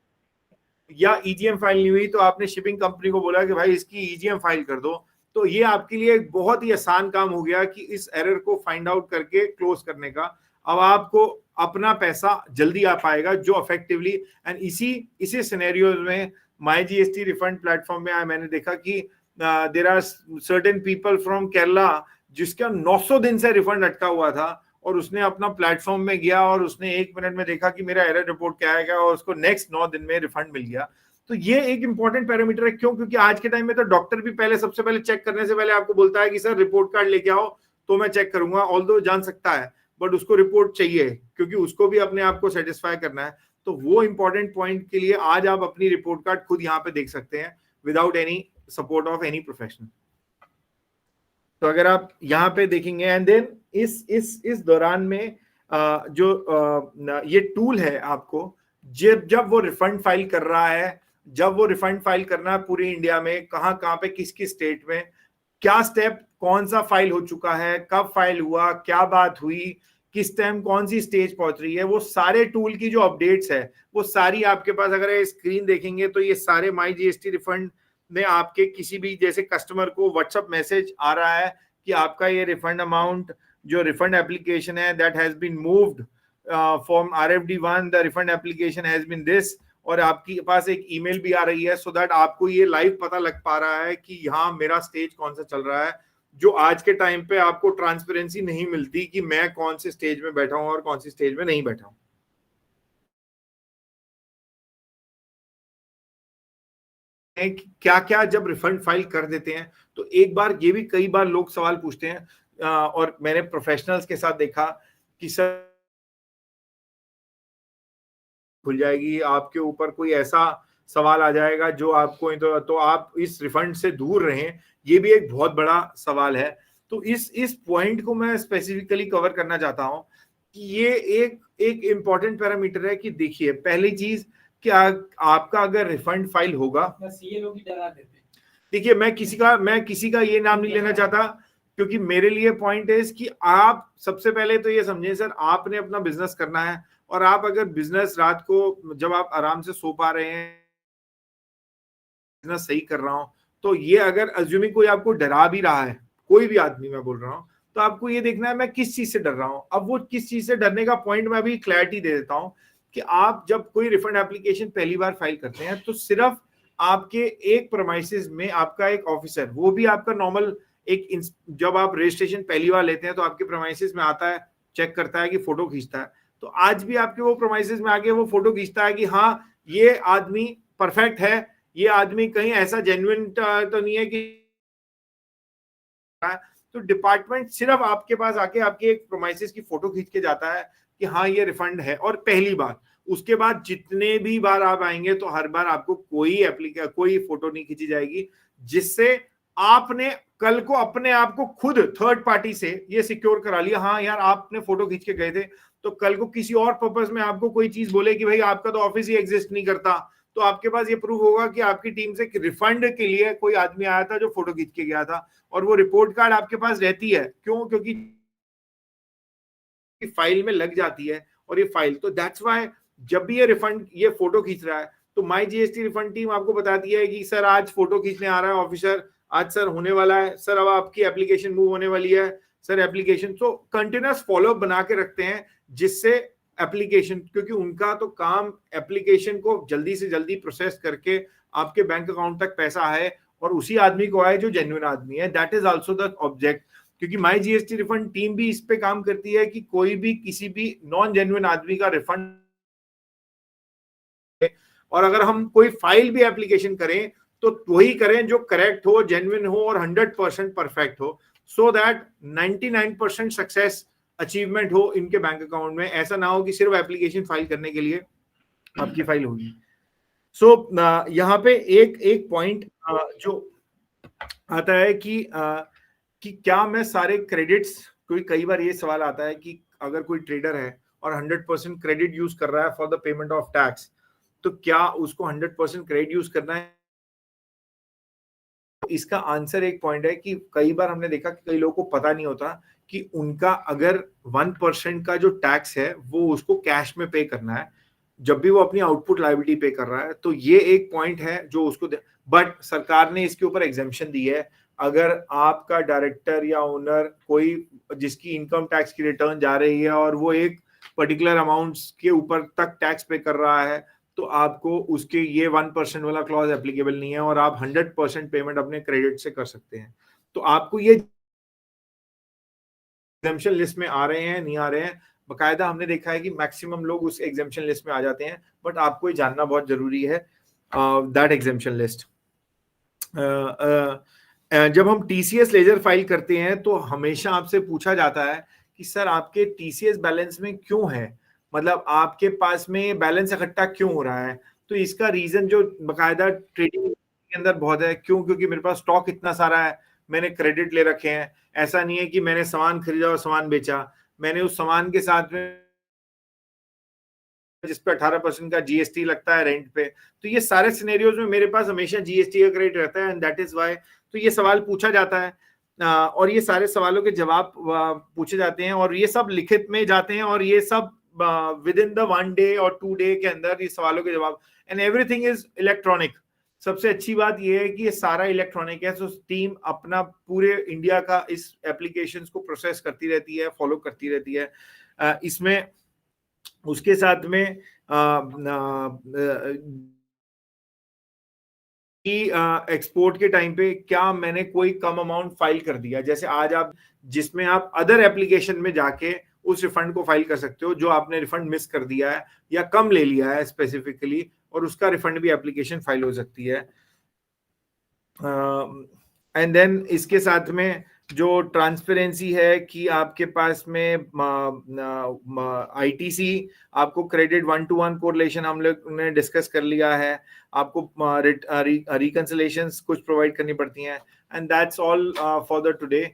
या ईजीएम फाइल नहीं हुई तो आपने शिपिंग कंपनी को बोला कि भाई इसकी ईजीएम फाइल कर दो। तो ये आपके लिए एक बहुत ही आसान काम हो गया कि इस एरर को फाइंड आउट करके क्लोज करने का। अब आपको अपना पैसा जल्दी आ पाएगा जो इफेक्टिवली, एंड इसी सिनेरियोज में माई जीएसटी रिफंड प्लेटफॉर्म में मैंने देखा कि there are certain people from Kerala जिसका 900 दिन से रिफंड अटका हुआ था, और उसने अपना प्लेटफॉर्म में गया और उसने 1 मिनट में देखा कि मेरा एरर रिपोर्ट क्या आएगा और उसको नेक्स्ट 9 दिन में रिफंड मिल गया। तो ये एक इंपॉर्टेंट पैरामीटर है। क्यों? क्योंकि आज के टाइम में तो डॉक्टर भी पहले सबसे पहले चेक करने से पहले आपको बोलता है कि सर रिपोर्ट कार्ड लेके आओ तो मैं चेक करूंगा, ऑल्दो जान सकता है बट उसको रिपोर्ट चाहिए क्योंकि उसको भी अपने आप को सेटिस्फाई करना है। तो वो इंपॉर्टेंट पॉइंट के लिए आज आप अपनी रिपोर्ट कार्ड खुद यहाँ पे देख सकते हैं without any support of any professional. तो अगर आप यहाँ पे देखेंगे एंड देन इस दौरान में जो ये टूल है आपको जब वो रिफंड फाइल कर रहा है, जब वो रिफंड फाइल करना है पूरे इंडिया में, कहाँ पे किस स्टेट में क्या स्टेप, कौन सा फाइल हो चुका है, कब फाइल हुआ, क्या बात हुई, किस टाइम कौन सी स्टेज पहुंच रही है, वो सारे टूल की जो अपडेट्स है वो सारी आपके पास। अगर ये स्क्रीन देखेंगे तो ये सारे माई जीएसटी रिफंड में आपके किसी भी जैसे कस्टमर को व्हाट्सएप मैसेज आ रहा है कि आपका ये रिफंड अमाउंट जो रिफंड एप्लीकेशन है that has been moved from RFD1, the refund application has been this, और आपके पास एक ईमेल भी आ रही है सो दैट आपको ये लाइव पता लग पा रहा है कि यहाँ मेरा स्टेज कौन सा चल रहा है, जो आज के टाइम पे आपको ट्रांसपेरेंसी नहीं मिलती कि मैं कौन से स्टेज में बैठा हूं और कौन सी स्टेज में नहीं बैठा हूं। क्या क्या जब रिफंड फाइल कर देते हैं तो एक बार ये भी कई बार लोग सवाल पूछते हैं और मैंने प्रोफेशनल्स के साथ देखा कि सर खुल जाएगी, आपके ऊपर कोई ऐसा सवाल आ जाएगा जो आपको तो आप इस रिफंड से दूर रहें, ये भी एक बहुत बड़ा सवाल है। तो इस पॉइंट को मैं स्पेसिफिकली कवर करना चाहता हूं कि ये एक इंपॉर्टेंट पैरामीटर है कि देखिए पहली चीज क्या आपका अगर रिफंड फाइल होगा, सीए लोग ही डरा देते हैं। देखिए मैं किसी का ये नाम नहीं लेना चाहता क्योंकि मेरे लिए पॉइंट है कि आप सबसे पहले तो ये समझें सर आपने अपना बिजनेस करना है, और आप अगर बिजनेस रात को जब आप आराम से सो पा रहे हैं बिजनेस सही कर रहा हूं, तो ये अगर अज्यूमिंग कोई आपको डरा भी रहा है, कोई भी आदमी मैं बोल रहा हूं, तो आपको ये देखना है मैं किस चीज से डर रहा हूं। अब वो किस चीज से डरने का पॉइंट मैं अभी क्लैरिटी दे देता हूं कि आप जब कोई रिफंड एप्लीकेशन पहली बार फाइल करते हैं तो सिर्फ आपके एक प्रेमाइसेस में आपका एक ऑफिसर, वो भी आपका नॉर्मल एक जब आप रजिस्ट्रेशन पहली बार लेते हैं तो आपके प्रेमाइसेस में आता है, चेक करता है कि फोटो खींचता है, तो आज भी आपके वो प्रेमाइसेस में आके वो फोटो खींचता है कि हाँ ये आदमी परफेक्ट है, ये आदमी कहीं ऐसा जेन्युइन तो नहीं है कि, तो डिपार्टमेंट सिर्फ आपके पास आके आपके एक प्रोमाइसेस की फोटो खींच के जाता है कि हाँ ये रिफंड है, और पहली बार। उसके बाद जितने भी बार आप आएंगे तो हर बार आपको कोई फोटो नहीं खींची जाएगी जिससे आपने कल को अपने आप को खुद थर्ड पार्टी से ये सिक्योर करा लिया, हाँ यार आपने फोटो खींच के गए थे, तो कल को किसी और पर्पस में आपको कोई चीज बोले कि भाई आपका तो ऑफिस ही एग्जिस्ट नहीं करता, तो आपके पास ये प्रूफ होगा कि आपकी टीम से रिफंड के लिए कोई आदमी आया था जो फोटो खींच के गया था, और वो रिपोर्ट कार्ड आपके पास रहती है। क्यों? क्योंकि फाइल में लग जाती है, और ये फाइल, तो दैट्स व्हाई जब भी ये रिफंड ये फोटो खींच रहा है तो माई जीएसटी रिफंड टीम आपको बताती है कि सर आज फोटो खींचने आ रहा है ऑफिसर, आज सर होने वाला है, सर अब आपकी एप्लीकेशन मूव होने वाली है, सर एप्लीकेशन। तो कंटिन्यूअस फॉलोअप बना के रखते हैं, जिससे एप्लीकेशन, क्योंकि उनका तो काम एप्लीकेशन को जल्दी से जल्दी प्रोसेस करके आपके बैंक अकाउंट तक पैसा आए, और उसी आदमी को आए जो जेन्युइन आदमी है। That is also the object, क्योंकि माई जीएसटी रिफंड टीम भी इस पे काम करती है कि कोई भी किसी भी नॉन जेन्युइन आदमी का रिफंड, और अगर हम कोई फाइल भी एप्लीकेशन करें तो वही करें जो करेक्ट हो, जेन्युइन हो और 100% परफेक्ट हो, सो दैट 99% सक्सेस अचीवमेंट हो इनके बैंक अकाउंट में। ऐसा ना हो कि सिर्फ एप्लीकेशन फाइल करने के लिए आपकी फाइल होगी। सो यहाँ पे एक पॉइंट जो आता है कि क्या मैं सारे क्रेडिट्स, कोई कई बार ये सवाल आता है कि अगर कोई ट्रेडर है और 100% क्रेडिट यूज कर रहा है for the payment of tax, तो क्या उसको 100% क्रेडिट यूज करना है? इसका आंसर एक पॉइंट है कि कई बार हमने देखा कि कई लोगों को पता नहीं होता कि उनका अगर 1% का जो टैक्स है वो उसको कैश में पे करना है जब भी वो अपनी आउटपुट लायबिलिटी पे कर रहा है। तो ये एक पॉइंट है जो उसको, बट सरकार ने इसके ऊपर एग्जेम्पशन दी है। अगर आपका डायरेक्टर या ओनर कोई जिसकी इनकम टैक्स की रिटर्न जा रही है और वो एक पर्टिकुलर अमाउंट्स के ऊपर तक टैक्स पे कर रहा है, तो आपको उसके ये 1% वाला क्लॉज एप्लीकेबल नहीं है, और आप 100% पेमेंट अपने क्रेडिट से कर सकते हैं। तो आपको ये एग्जेम्पशन लिस्ट में आ रहे हैं नहीं आ रहे हैं, बकायदा हमने देखा है कि मैक्सिमम लोग उस एग्जेम्पशन लिस्ट में आ जाते हैं, बट आपको ये जानना बहुत जरूरी है दैट एग्जेम्पशन लिस्ट। जब हम टीसीएस लेजर फाइल करते हैं तो हमेशा आपसे पूछा जाता है कि सर आपके टीसीएस बैलेंस में क्यों है, मतलब आपके पास में बैलेंस इकट्ठा क्यों हो रहा है? तो इसका रीजन जो बकायदा ट्रेडिंग के अंदर बहुत है, क्यों? क्योंकि मेरे पास स्टॉक इतना सारा है, मैंने क्रेडिट ले रखे हैं। ऐसा नहीं है कि मैंने सामान खरीदा और सामान बेचा, मैंने उस सामान के साथ में जिस पे 18% का जीएसटी लगता है रेंट पे, तो ये सारे सिनेरियोज में मेरे पास हमेशा जीएसटी का क्रेडिट रहता है, एंड दैट इज व्हाई तो ये सवाल पूछा जाता है, और ये सारे सवालों के जवाब पूछे जाते हैं, और ये सब लिखित में जाते हैं, और ये सब विद इन द 1 डे और 2 डे के अंदर ये सवालों के जवाब, एंड एवरीथिंग इज इलेक्ट्रॉनिक। सबसे अच्छी बात ये है कि ये सारा इलेक्ट्रॉनिक है, सो टीम अपना पूरे इंडिया का इस एप्लीकेशन को प्रोसेस करती रहती है, फॉलो करती रहती है। इसमें उसके साथ में कि एक्सपोर्ट के टाइम पे क्या मैंने कोई कम अमाउंट फाइल कर दिया, जैसे आज आप जिसमें आप अदर एप्लीकेशन में जाके उस रिफंड को फाइल कर सकते हो जो आपने रिफंड मिस कर दिया है या कम ले लिया है स्पेसिफिकली, और उसका रिफंड भी एप्लीकेशन फाइल हो सकती है। एंड देन इसके साथ में जो ट्रांसपेरेंसी है कि आपके पास में आईटीसी आपको क्रेडिट 1-to-1 कोरिलेशन हम लोग ने डिस्कस कर लिया है, आपको रिकंसिलेशंस कुछ प्रोवाइड करनी पड़ती हैं, and that's all for the today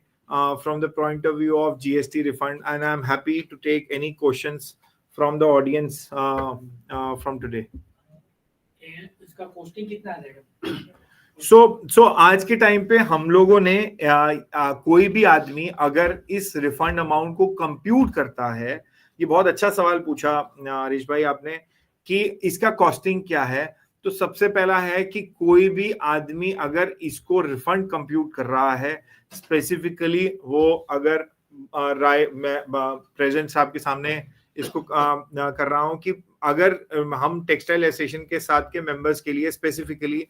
from the point of view of GST refund, and I'm happy to take any questions from the audience from today. इसका कॉस्टिंग कितना आ जाएगा? सो आज के टाइम पे हम लोगों ने कोई भी आदमी अगर इस रिफंड अमाउंट को कंप्यूट करता है, ये बहुत अच्छा सवाल पूछा हरीश भाई आपने कि इसका कॉस्टिंग क्या है। तो सबसे पहला है कि कोई भी आदमी अगर इसको रिफंड कंप्यूट कर रहा है, स्पेसिफिकली वो अगर राय मैं प्रेजेंट साहब के सामने इसको कर रहा हूं कि अगर हम टेक्सटाइल एसोसिएशन के साथ के मेंबर्स के लिए स्पेसिफिकली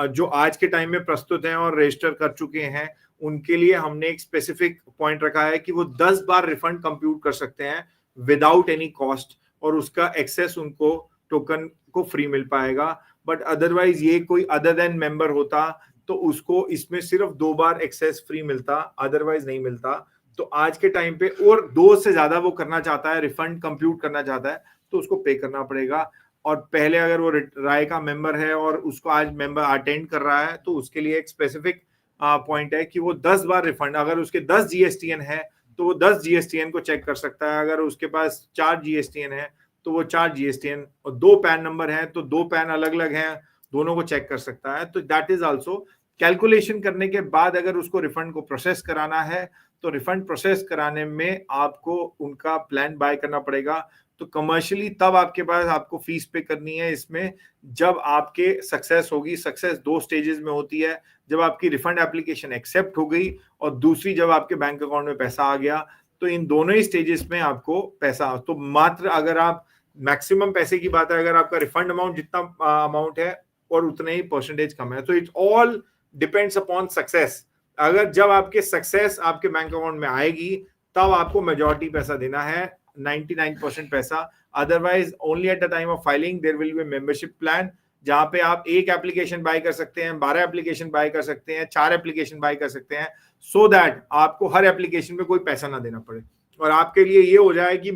जो आज के टाइम में प्रस्तुत हैं और रजिस्टर कर चुके हैं, उनके लिए हमने एक स्पेसिफिक पॉइंट रखा है कि वो 10 बार रिफंड कंप्यूट कर सकते हैं विदाउट एनी कॉस्ट, और उसका एक्सेस उनको टोकन को फ्री मिल पाएगा। बट अदरवाइज ये कोई अदर देन मेंबर होता तो उसको इसमें सिर्फ 2 बार एक्सेस फ्री मिलता, अदरवाइज नहीं मिलता। तो आज के टाइम पे और 2 से ज्यादा वो करना चाहता है, रिफंड कंप्यूट करना चाहता है, तो उसको पे करना पड़ेगा। और पहले अगर वो राय का मेंबर है और उसको आज मेंबर अटेंड कर रहा है तो उसके लिए एक स्पेसिफिक पॉइंट है कि वो 10 बार रिफंड, अगर उसके 10 GSTN है तो वो 10 GSTN को चेक कर सकता है, अगर उसके पास 4 GSTN है तो वो 4 GSTN, और 2 पैन नंबर है तो 2 पैन अलग अलग हैं, दोनों को चेक कर सकता है। तो दैट इज आल्सो कैलकुलेशन करने के बाद अगर उसको रिफंड को प्रोसेस कराना है तो रिफंड प्रोसेस कराने में आपको उनका प्लान बाय करना पड़ेगा। तो कमर्शियली तब आपके पास आपको फीस पे करनी है इसमें जब आपके सक्सेस होगी। सक्सेस 2 स्टेजेस में होती है, जब आपकी रिफंड एप्लीकेशन एक्सेप्ट हो गई और दूसरी जब आपके बैंक अकाउंट में पैसा आ गया। तो इन दोनों ही स्टेजेस में आपको पैसा, तो मात्र अगर आप मैक्सिमम पैसे की बात है, अगर आपका रिफंड अमाउंट जितना अमाउंट है और उतने ही परसेंटेज कम है, तो it's all depends upon success. अगर जब आपके सक्सेस आपके बैंक अकाउंट में आएगी तब आपको मेजॉरिटी पैसा देना है, 99% पैसा। Otherwise only at the time of filing there will be membership plan, जहां पे आप एक एप्लीकेशन बाय कर सकते हैं, 12 एप्लीकेशन बाय कर सकते हैं, 4 एप्लीकेशन बाय कर सकते हैं, सो दैट आपको हर एप्लीकेशन पे कोई पैसा ना देना पड़े। और आपके लिए ये हो जाए कि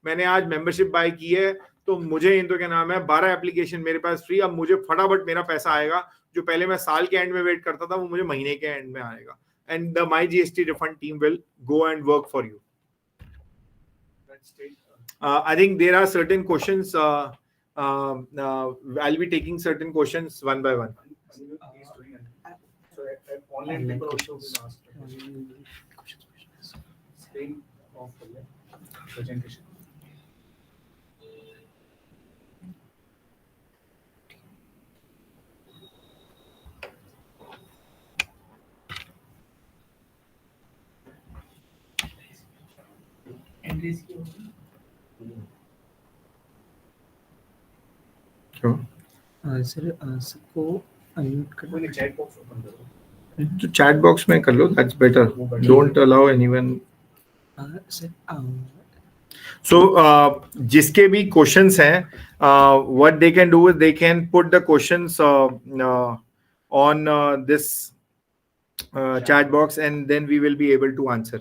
मैंने आज मेंबरशिप बाय की है तो मुझे इन तो क्या नाम है 12 एप्लीकेशन मेरे पास फ्री, अब मुझे फटाफट मेरा पैसा आएगा। जो पहले मैं साल के एंड में वेट करता था वो मुझे महीने के एंड में आएगा। And the my GST refund team will go and work for you. I think there are certain questions. I'll be taking certain questions one by one. Online people also will ask questions. Screen off for the presentation. Entries की होगी। सर सबको अनम्यूट करना है। चैट बॉक्स ओपन करो। तो चैट बॉक्स में कर लो, that's better. Don't allow anyone. Sir So जिसके भी क्वेश्चंस हैं, what they can do is they can put the questions on this chat box and then we will be able to answer.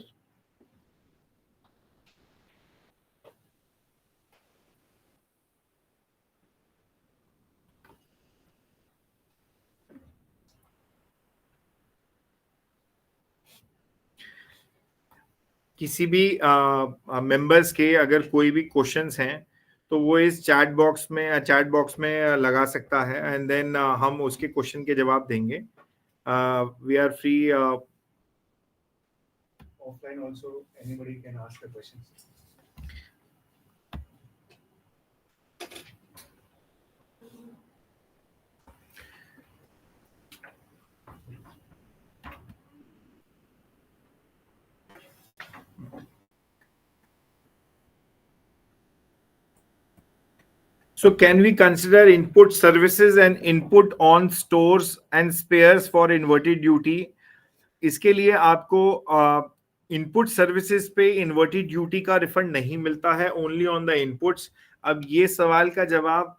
किसी भी मेंबर्स के अगर कोई भी क्वेश्चंस हैं तो वो इस चैट बॉक्स में लगा सकता है एंड देन हम उसके क्वेश्चन के जवाब देंगे। We are free. Offline also anybody can ask the questions. So can we consider input services and input on stores and spares for inverted duty? इसके लिए आपको इनपुट सर्विसेज पे इन्वर्टेड ड्यूटी का रिफंड नहीं मिलता है, ओनली ऑन द इनपुट्स। अब ये सवाल का जवाब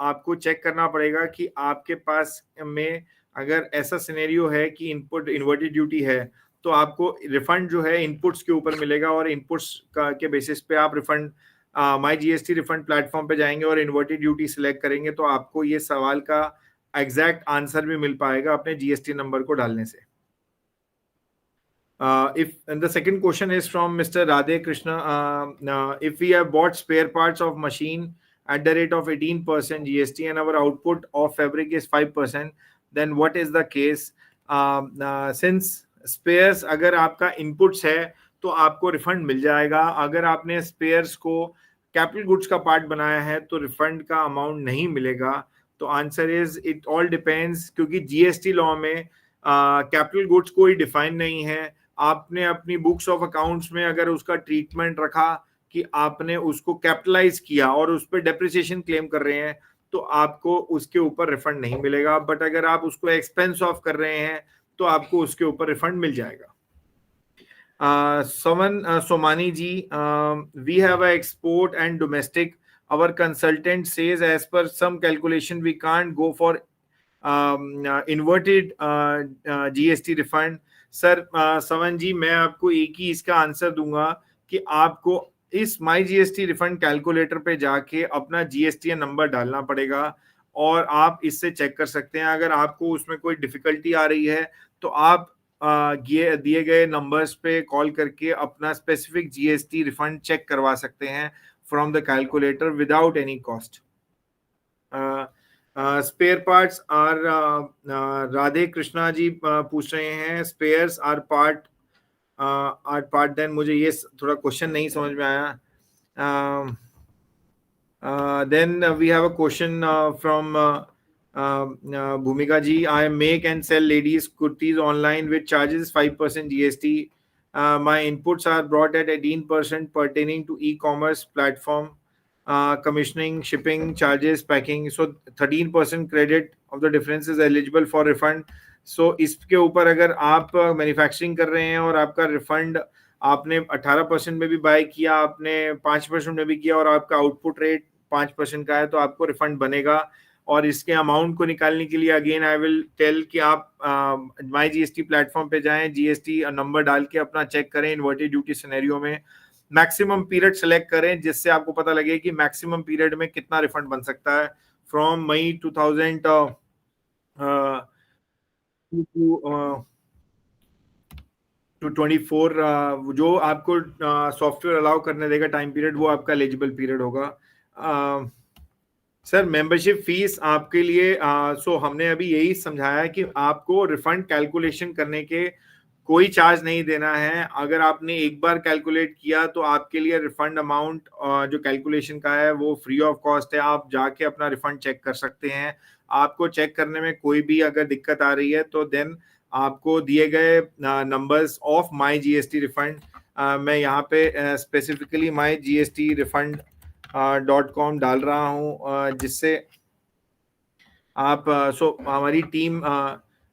आपको चेक करना पड़ेगा कि आपके पास में अगर ऐसा सिनेरियो है कि इनपुट इन्वर्टेड ड्यूटी है तो आपको रिफंड जो है इनपुट्स के ऊपर मिलेगा और इनपुट्स के बेसिस पे आप रिफंड माई GST रिफंड प्लेटफॉर्म पे जाएंगे और इन्वर्टेड ड्यूटी सिलेक्ट करेंगे तो आपको ये सवाल का एग्जैक्ट आंसर भी मिल पाएगा अपने GST नंबर को डालने से। If and the second question is from Mr. Radhe Krishna, if we have bought spare parts of machine at the rate of 18% GST and our output of fabric is 5%, then what is the case? Since spares अगर आपका inputs है तो आपको रिफंड मिल जाएगा। अगर आपने स्पेयर्स को कैपिटल गुड्स का पार्ट बनाया है तो रिफंड का अमाउंट नहीं मिलेगा। तो answer is it all depends, क्योंकि GST लॉ में कैपिटल गुड्स कोई डिफाइन नहीं है। आपने अपनी बुक्स ऑफ अकाउंट्स में अगर उसका ट्रीटमेंट रखा कि आपने उसको कैपिटलाइज किया और उस पर डेप्रिसिएशन क्लेम कर रहे हैं तो आपको उसके ऊपर रिफंड नहीं मिलेगा, बट अगर आप उसको एक्सपेंस ऑफ कर रहे हैं तो आपको उसके ऊपर रिफंड मिल जाएगा। Someone Somani ji, we have a export and domestic. Our consultant says as per some calculation we can't go for inverted GST refund. Sir सवन जी मैं आपको एक ही इसका आंसर दूंगा कि आपको इस माई GST रिफंड कैलकुलेटर पे जाके अपना GST नंबर डालना पड़ेगा और आप इससे चेक कर सकते हैं। अगर आपको उसमें कोई डिफिकल्टी आ रही है तो आप दिए गए नंबर्स पे कॉल करके अपना स्पेसिफिक जीएसटी रिफंड चेक करवा सकते हैं from the calculator without any cost. Spare parts are Radhe Krishna ji पूछ रहे हैं, स्पेयर्स आर पार्ट देन. मुझे ये थोड़ा क्वेश्चन नहीं समझ में आया. Then we have a question from Bhumika ji. I make and sell ladies kurtis online with charges 5% GST. My inputs are brought at 18% pertaining to e-commerce platform, commissioning, shipping charges, packing. So 13% credit of the difference is eligible for refund. So इसके ऊपर अगर आप मैन्युफैक्चरिंग कर रहे हैं और आपका रिफंड आपने 18% में भी बाय किया, आपने 5% में भी किया और आपका आउटपुट रेट 5% का है, तो आपको रिफंड बनेगा. और इसके अमाउंट को निकालने के लिए अगेन आई विल टेल कि आप माई जीएसटी प्लेटफॉर्म पे जाएं, जीएसटी नंबर डाल के अपना चेक करें. इन्वर्टेड ड्यूटी सिनेरियो में मैक्सिमम पीरियड सेलेक्ट करें जिससे आपको पता लगे कि मैक्सिमम पीरियड में कितना रिफंड बन सकता है. फ्रॉम मई 2024 जो आपको सॉफ्टवेयर अलाउ करने देगा टाइम पीरियड, वो आपका एलिजिबल पीरियड होगा. सर मेंबरशिप फीस आपके लिए सो हमने अभी यही समझाया कि आपको रिफंड कैलकुलेशन करने के कोई चार्ज नहीं देना है. अगर आपने एक बार कैलकुलेट किया तो आपके लिए रिफंड अमाउंट जो कैलकुलेशन का है वो फ्री ऑफ कॉस्ट है. आप जाके अपना रिफंड चेक कर सकते हैं. आपको चेक करने में कोई भी अगर दिक्कत आ रही है तो देन आपको दिए गए numbers of my GST refund, मैं यहाँ पे स्पेसिफिकली माई जीएसटी रिफंड .com डाल रहा हूँ जिससे आप हमारी टीम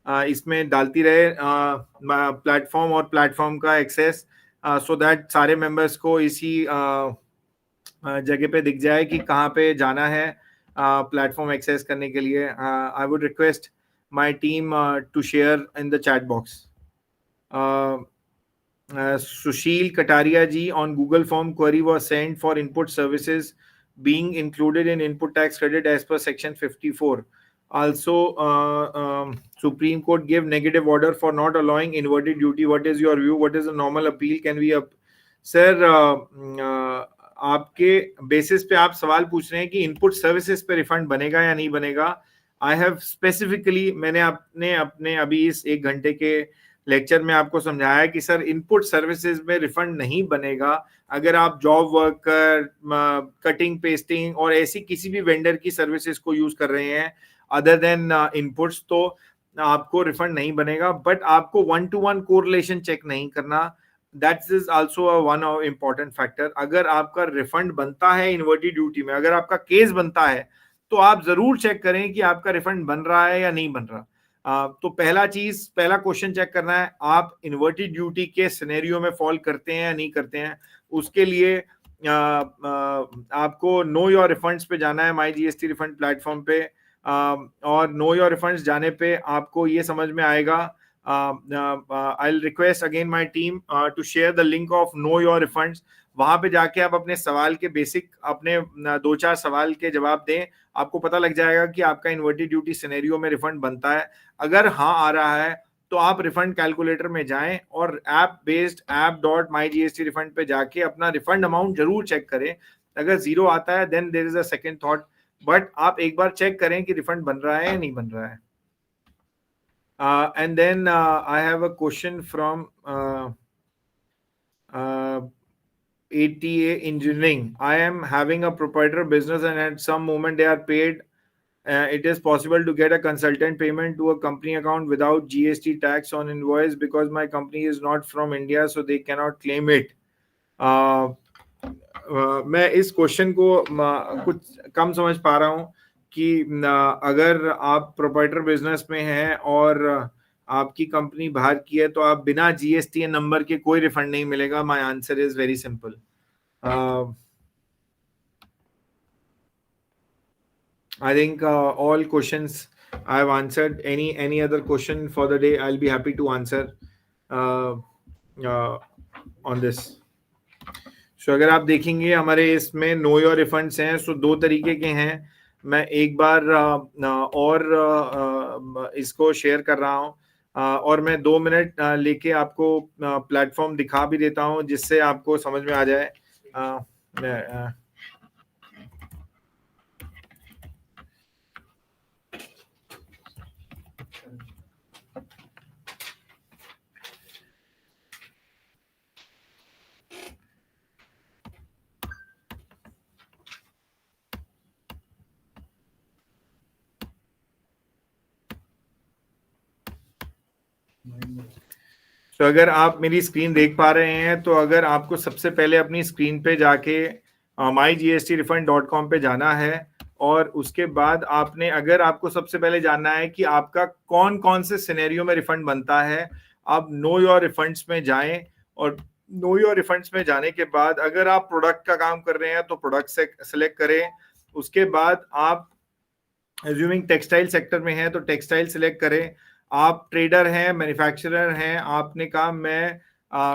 इसमें डालती रहे प्लेटफॉर्म और प्लेटफॉर्म का एक्सेस, सो दैट सारे मेंबर्स को इसी जगह पे दिख जाए कि कहाँ पे जाना है प्लेटफॉर्म एक्सेस करने के लिए. I would request my team to share in the chat box. Sushil Kataria ji, on Google form query was sent for input services being included in input tax credit as per section 54. Also, Supreme Court gave negative order for not allowing inverted duty. What is your view? What is the normal appeal? Can we Sir, आपके बेसिस पे आप सवाल पूछ रहे हैं कि इनपुट सर्विसेज पे रिफंड बनेगा या नहीं बनेगा. आई हैव स्पेसिफिकली मैंने अपने अभी इस 1 घंटे के लेक्चर में आपको समझाया कि सर इनपुट सर्विसेज में रिफंड नहीं बनेगा. अगर आप जॉब वर्कर, कटिंग, पेस्टिंग और ऐसी किसी भी वेंडर की सर्विसेज को यूज कर रहे हैं अदर देन इनपुट्स, तो आपको रिफंड नहीं बनेगा. बट आपको 1-to-1 कोरिलेशन चेक नहीं करना. That is also one of important factor. अगर आपका रिफंड बनता है इन्वर्टेड ड्यूटी में, अगर आपका केस बनता है, तो आप जरूर चेक करें कि आपका रिफंड बन रहा है या नहीं बन रहा. तो पहला क्वेश्चन चेक करना है, आप इन्वर्टेड ड्यूटी के सिनेरियो में फॉल करते हैं या नहीं करते हैं. उसके लिए आपको नो योर रिफंड्स पे जाना है माई जीएसटी रिफंड प्लेटफॉर्म पे. और नो योर रिफंड्स जाने पे आपको ये समझ में आएगा. I will request again my team to share the link of know your refunds. वहां पे जाके आप अपने सवाल के बेसिक अपने 2-4 सवाल के जवाब दें. आपको पता लग जाएगा कि आपका इन्वर्टेड ड्यूटी सिनेरियो में रिफंड बनता है. अगर हाँ आ रहा है तो आप रिफंड कैलकुलेटर में जाएं और ऐप बेस्ड app.mygstrefund पे जाके अपना रिफंड अमाउंट जरूर चेक करें. अगर 0 आता है then there is a second thought, but आप एक बार चेक करें कि रिफंड बन रहा है या नहीं बन रहा है. And then I have a question from ATA Engineering. I am having a proprietor business and at some moment they are paid. It is possible to get a consultant payment to a company account without GST tax on invoice because my company is not from India, so they cannot claim it. मैं इस क्वेश्चन को कुछ कम समझ पा रहा हूँ कि अगर आप प्रोप्राइटर बिजनेस में हैं और आपकी कंपनी बाहर की है तो आप बिना जीएसटी नंबर के कोई रिफंड नहीं मिलेगा. My answer is very simple. I think all questions I have answered. Any other question for the day, I'll be happy to answer on this. So अगर आप देखेंगे हमारे इसमें नो योर रिफंड्स हैं, सो 2 तरीके के हैं. मैं एक बार और इसको शेयर कर रहा हूँ. और मैं 2 मिनट लेके आपको प्लेटफॉर्म दिखा भी देता हूं जिससे आपको समझ में आ जाए। तो अगर आप मेरी स्क्रीन देख पा रहे हैं तो अगर आपको सबसे पहले अपनी स्क्रीन पे जाके mygstrefund.com पे जाना है और उसके बाद आपने, अगर आपको सबसे पहले जानना है कि आपका कौन कौन से सिनेरियो में रिफंड बनता है, आप नो योर रिफंड्स में जाएं और नो योर रिफंड्स में जाने के बाद अगर आप प्रोडक्ट का काम कर रहे हैं तो प्रोडक्ट से सेलेक्ट करें। उसके बाद आप एज्यूमिंग टेक्सटाइल सेक्टर में हैं तो टेक्सटाइल सिलेक्ट करें। आप ट्रेडर हैं, मैन्युफैक्चरर हैं, आपने कहा मैं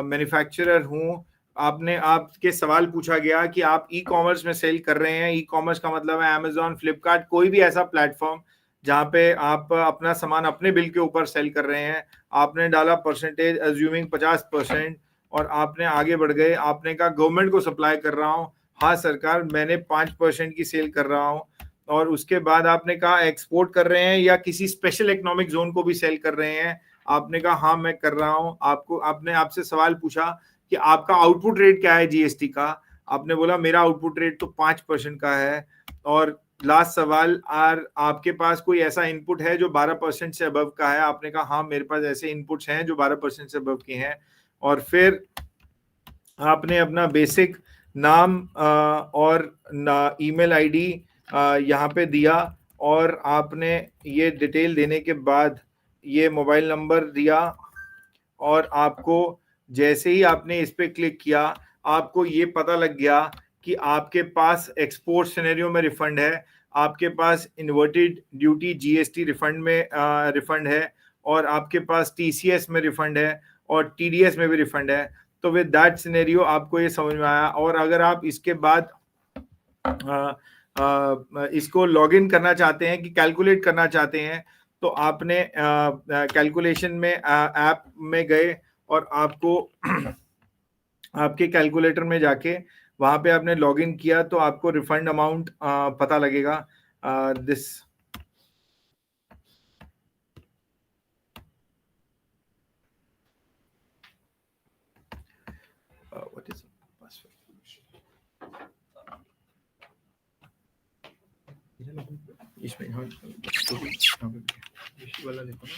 मैन्युफैक्चरर हूं, आपके सवाल पूछा गया कि आप ई कॉमर्स में सेल कर रहे हैं। ई कॉमर्स का मतलब है अमेजोन, फ्लिपकार्ट, कोई भी ऐसा प्लेटफॉर्म जहां पे आप अपना सामान अपने बिल के ऊपर सेल कर रहे हैं। आपने डाला परसेंटेज एज्यूमिंग 50% और आपने आगे बढ़ गए। आपने कहा गवर्नमेंट को सप्लाई कर रहा हूँ, हाँ सरकार मैंने 5% की सेल कर रहा हूँ। और उसके बाद आपने कहा एक्सपोर्ट कर रहे हैं या किसी स्पेशल इकोनॉमिक जोन को भी सेल कर रहे हैं, आपने कहा हाँ मैं कर रहा हूं। आपने आपसे सवाल पूछा कि आपका आउटपुट रेट क्या है जीएसटी का, आपने बोला मेरा आउटपुट रेट तो 5% का है। और लास्ट सवाल, आपके पास कोई ऐसा इनपुट है जो 12% से अबव का है, आपने कहा हाँ मेरे पास ऐसे इनपुट्स हैं जो 12% से अबव के हैं। और फिर आपने अपना बेसिक नाम और ईमेल आईडी यहाँ पे दिया और आपने ये डिटेल देने के बाद ये मोबाइल नंबर दिया और आपको जैसे ही आपने इस पे क्लिक किया आपको ये पता लग गया कि आपके पास एक्सपोर्ट सिनेरियो में रिफंड है, आपके पास इन्वर्टेड ड्यूटी जीएसटी रिफंड में रिफंड है और आपके पास टीसीएस में रिफंड है और टीडीएस में भी रिफंड है। तो विद दैट सिनेरियो आपको ये समझ में आया। और अगर आप इसके बाद इसको लॉगिन करना चाहते हैं कि कैलकुलेट करना चाहते हैं तो आपने कैलकुलेशन में ऐप में गए और आपको आपके कैलकुलेटर में जाके वहां पे आपने लॉगिन किया तो आपको रिफंड अमाउंट पता लगेगा। दिस व्हाट इज इसमें वाला देखो ना।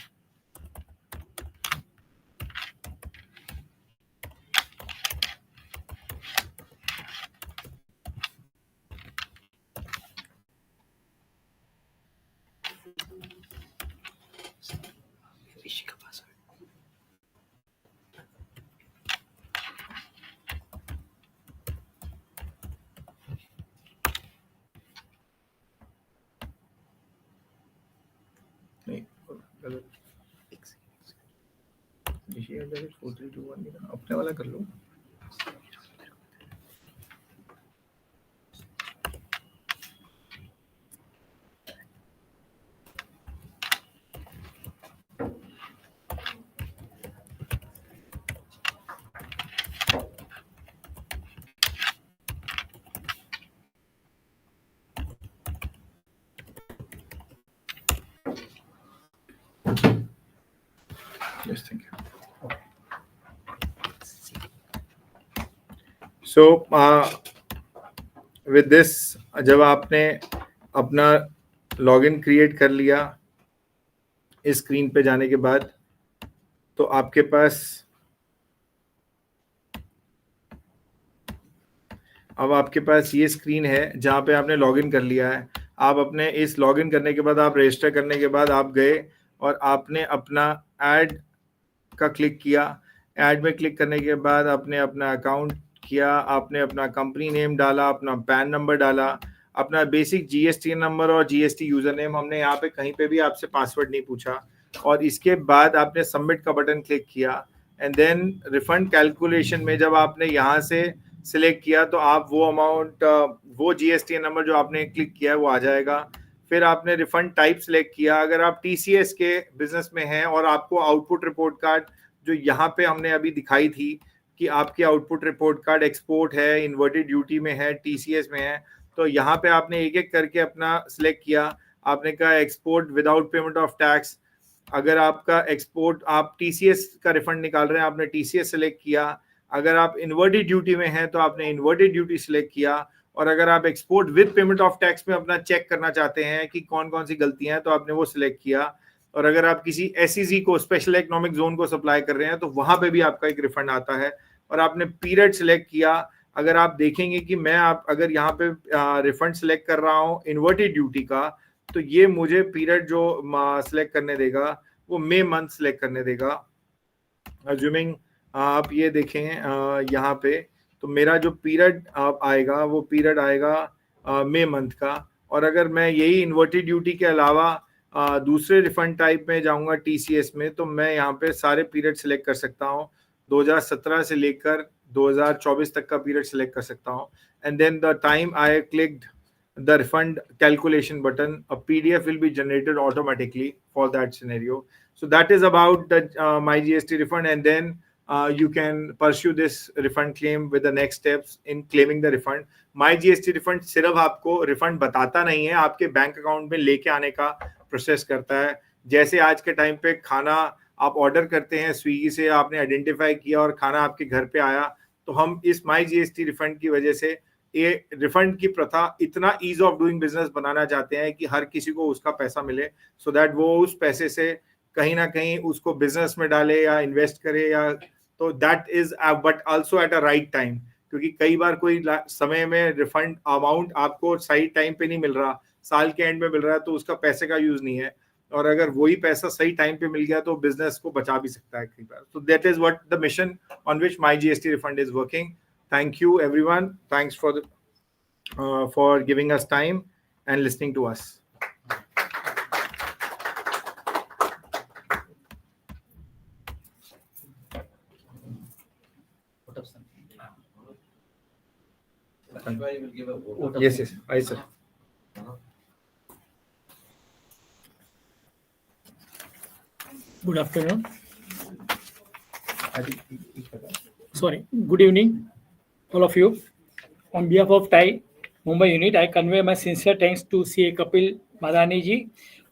अपने वाला कर लो। Yes, thank you. So with this, जब आपने अपना लॉगिन क्रिएट कर लिया इस स्क्रीन पे जाने के बाद तो आपके पास ये स्क्रीन है जहां पे आपने लॉगिन कर लिया है। आप अपने इस लॉगिन करने के बाद आप रजिस्टर करने के बाद आप गए और आपने अपना ऐड का क्लिक किया। ऐड में क्लिक करने के बाद आपने अपना अकाउंट किया, आपने अपना कंपनी नेम डाला, अपना पैन नंबर डाला, अपना बेसिक जीएसटी नंबर और जीएसटी यूजर नेम। हमने यहाँ पे कहीं पे भी आपसे पासवर्ड नहीं पूछा। और इसके बाद आपने सबमिट का बटन क्लिक किया एंड देन रिफंड कैलकुलेशन में जब आपने यहाँ से सिलेक्ट किया तो आप वो अमाउंट, वो जीएसटी नंबर जो आपने क्लिक किया है वो आ जाएगा। फिर आपने रिफंड टाइप सिलेक्ट किया। अगर आप टीसीएस के बिजनेस में हैं और आपको आउटपुट रिपोर्ट कार्ड जो यहाँ पे हमने अभी दिखाई थी कि आपकी आउटपुट रिपोर्ट कार्ड एक्सपोर्ट है, इन्वर्टेड ड्यूटी में है, टीसीएस में है, तो यहाँ पे आपने एक एक करके अपना सिलेक्ट किया। आपने कहा export without payment of tax. अगर आपका एक्सपोर्ट आप टीसीएस का रिफंड निकाल रहे हैं, आपने टीसीएस सिलेक्ट किया। अगर आप इन्वर्टेड ड्यूटी में हैं तो आपने इन्वर्टेड ड्यूटी सिलेक्ट किया। और अगर आप export with payment of tax में अपना चेक करना चाहते हैं कि कौन कौन सी गलतियां हैं तो आपने वो सिलेक्ट किया। और अगर आप किसी एसईजी को, स्पेशल इकोनॉमिक जोन को सप्लाई कर रहे हैं तो वहां पे भी आपका एक रिफंड आता है। और आपने पीरियड सिलेक्ट किया। अगर आप देखेंगे कि मैं अगर यहाँ पे रिफंड सिलेक्ट कर रहा हूँ इन्वर्टेड ड्यूटी का, तो ये मुझे पीरियड जो सिलेक्ट करने देगा वो मई मंथ सिलेक्ट करने देगा। अज्यूमिंग आप ये देखें यहाँ पे, तो मेरा जो पीरियड आएगा वो पीरियड आएगा मई मंथ का। और अगर मैं यही इन्वर्टेड ड्यूटी के अलावा दूसरे रिफंड टाइप में जाऊंगा टीसीएस में, तो मैं यहाँ पे सारे पीरियड सिलेक्ट कर सकता हूँ। 2017 से लेकर 2024 तक का पीरियड सिलेक्ट कर सकता हूँ। And then the time I clicked the refund calculation button, a PDF will be generated automatically for that scenario. So that is about the My GST refund, and then you can pursue this refund claim with the next steps in claiming the refund. My GST refund सिर्फ आपको refund बताता नहीं है, आपके बैंक अकाउंट में लेके आने का प्रोसेस करता है। जैसे आज के टाइम पे खाना आप ऑर्डर करते हैं स्विगी से, आपने आइडेंटिफाई किया और खाना आपके घर पे आया, तो हम इस My GST रिफंड की वजह से ये रिफंड की प्रथा इतना ईज ऑफ डूइंग बिजनेस बनाना चाहते हैं कि हर किसी को उसका पैसा मिले, सो दैट वो उस पैसे से कहीं ना कहीं उसको बिजनेस में डाले या इन्वेस्ट करे, या तो that is but also at a right time. क्योंकि कई बार कोई समय में रिफंड अमाउंट आपको सही टाइम पे नहीं मिल रहा, साल के एंड में मिल रहा है, तो उसका पैसे का यूज नहीं है। और अगर वही पैसा सही टाइम पे मिल गया तो बिजनेस को बचा भी सकता है कई बार। So that is what the mission on which my GST refund is working. Thank you everyone. Thanks for giving us time and listening to us. Yes, I sir. Good afternoon. Sorry, good evening, all of you. On behalf of TAI Mumbai unit, I convey my sincere thanks to CA Kapil Madhani ji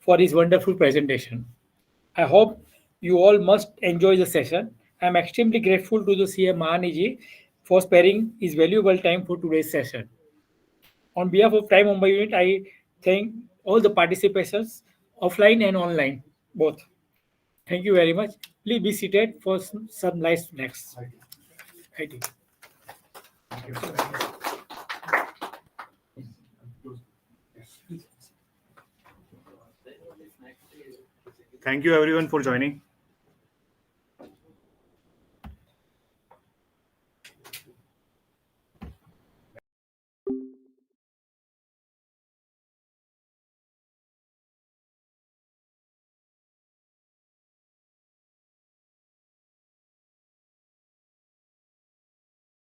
for his wonderful presentation. I hope you all must enjoy the session. I am extremely grateful to the CA Madhani ji for sparing his valuable time for today's session. On behalf of TAI Mumbai unit, I thank all the participants, offline and online, both. Thank you very much. Please be seated for some nice snacks. Thank you. Thank you everyone for joining.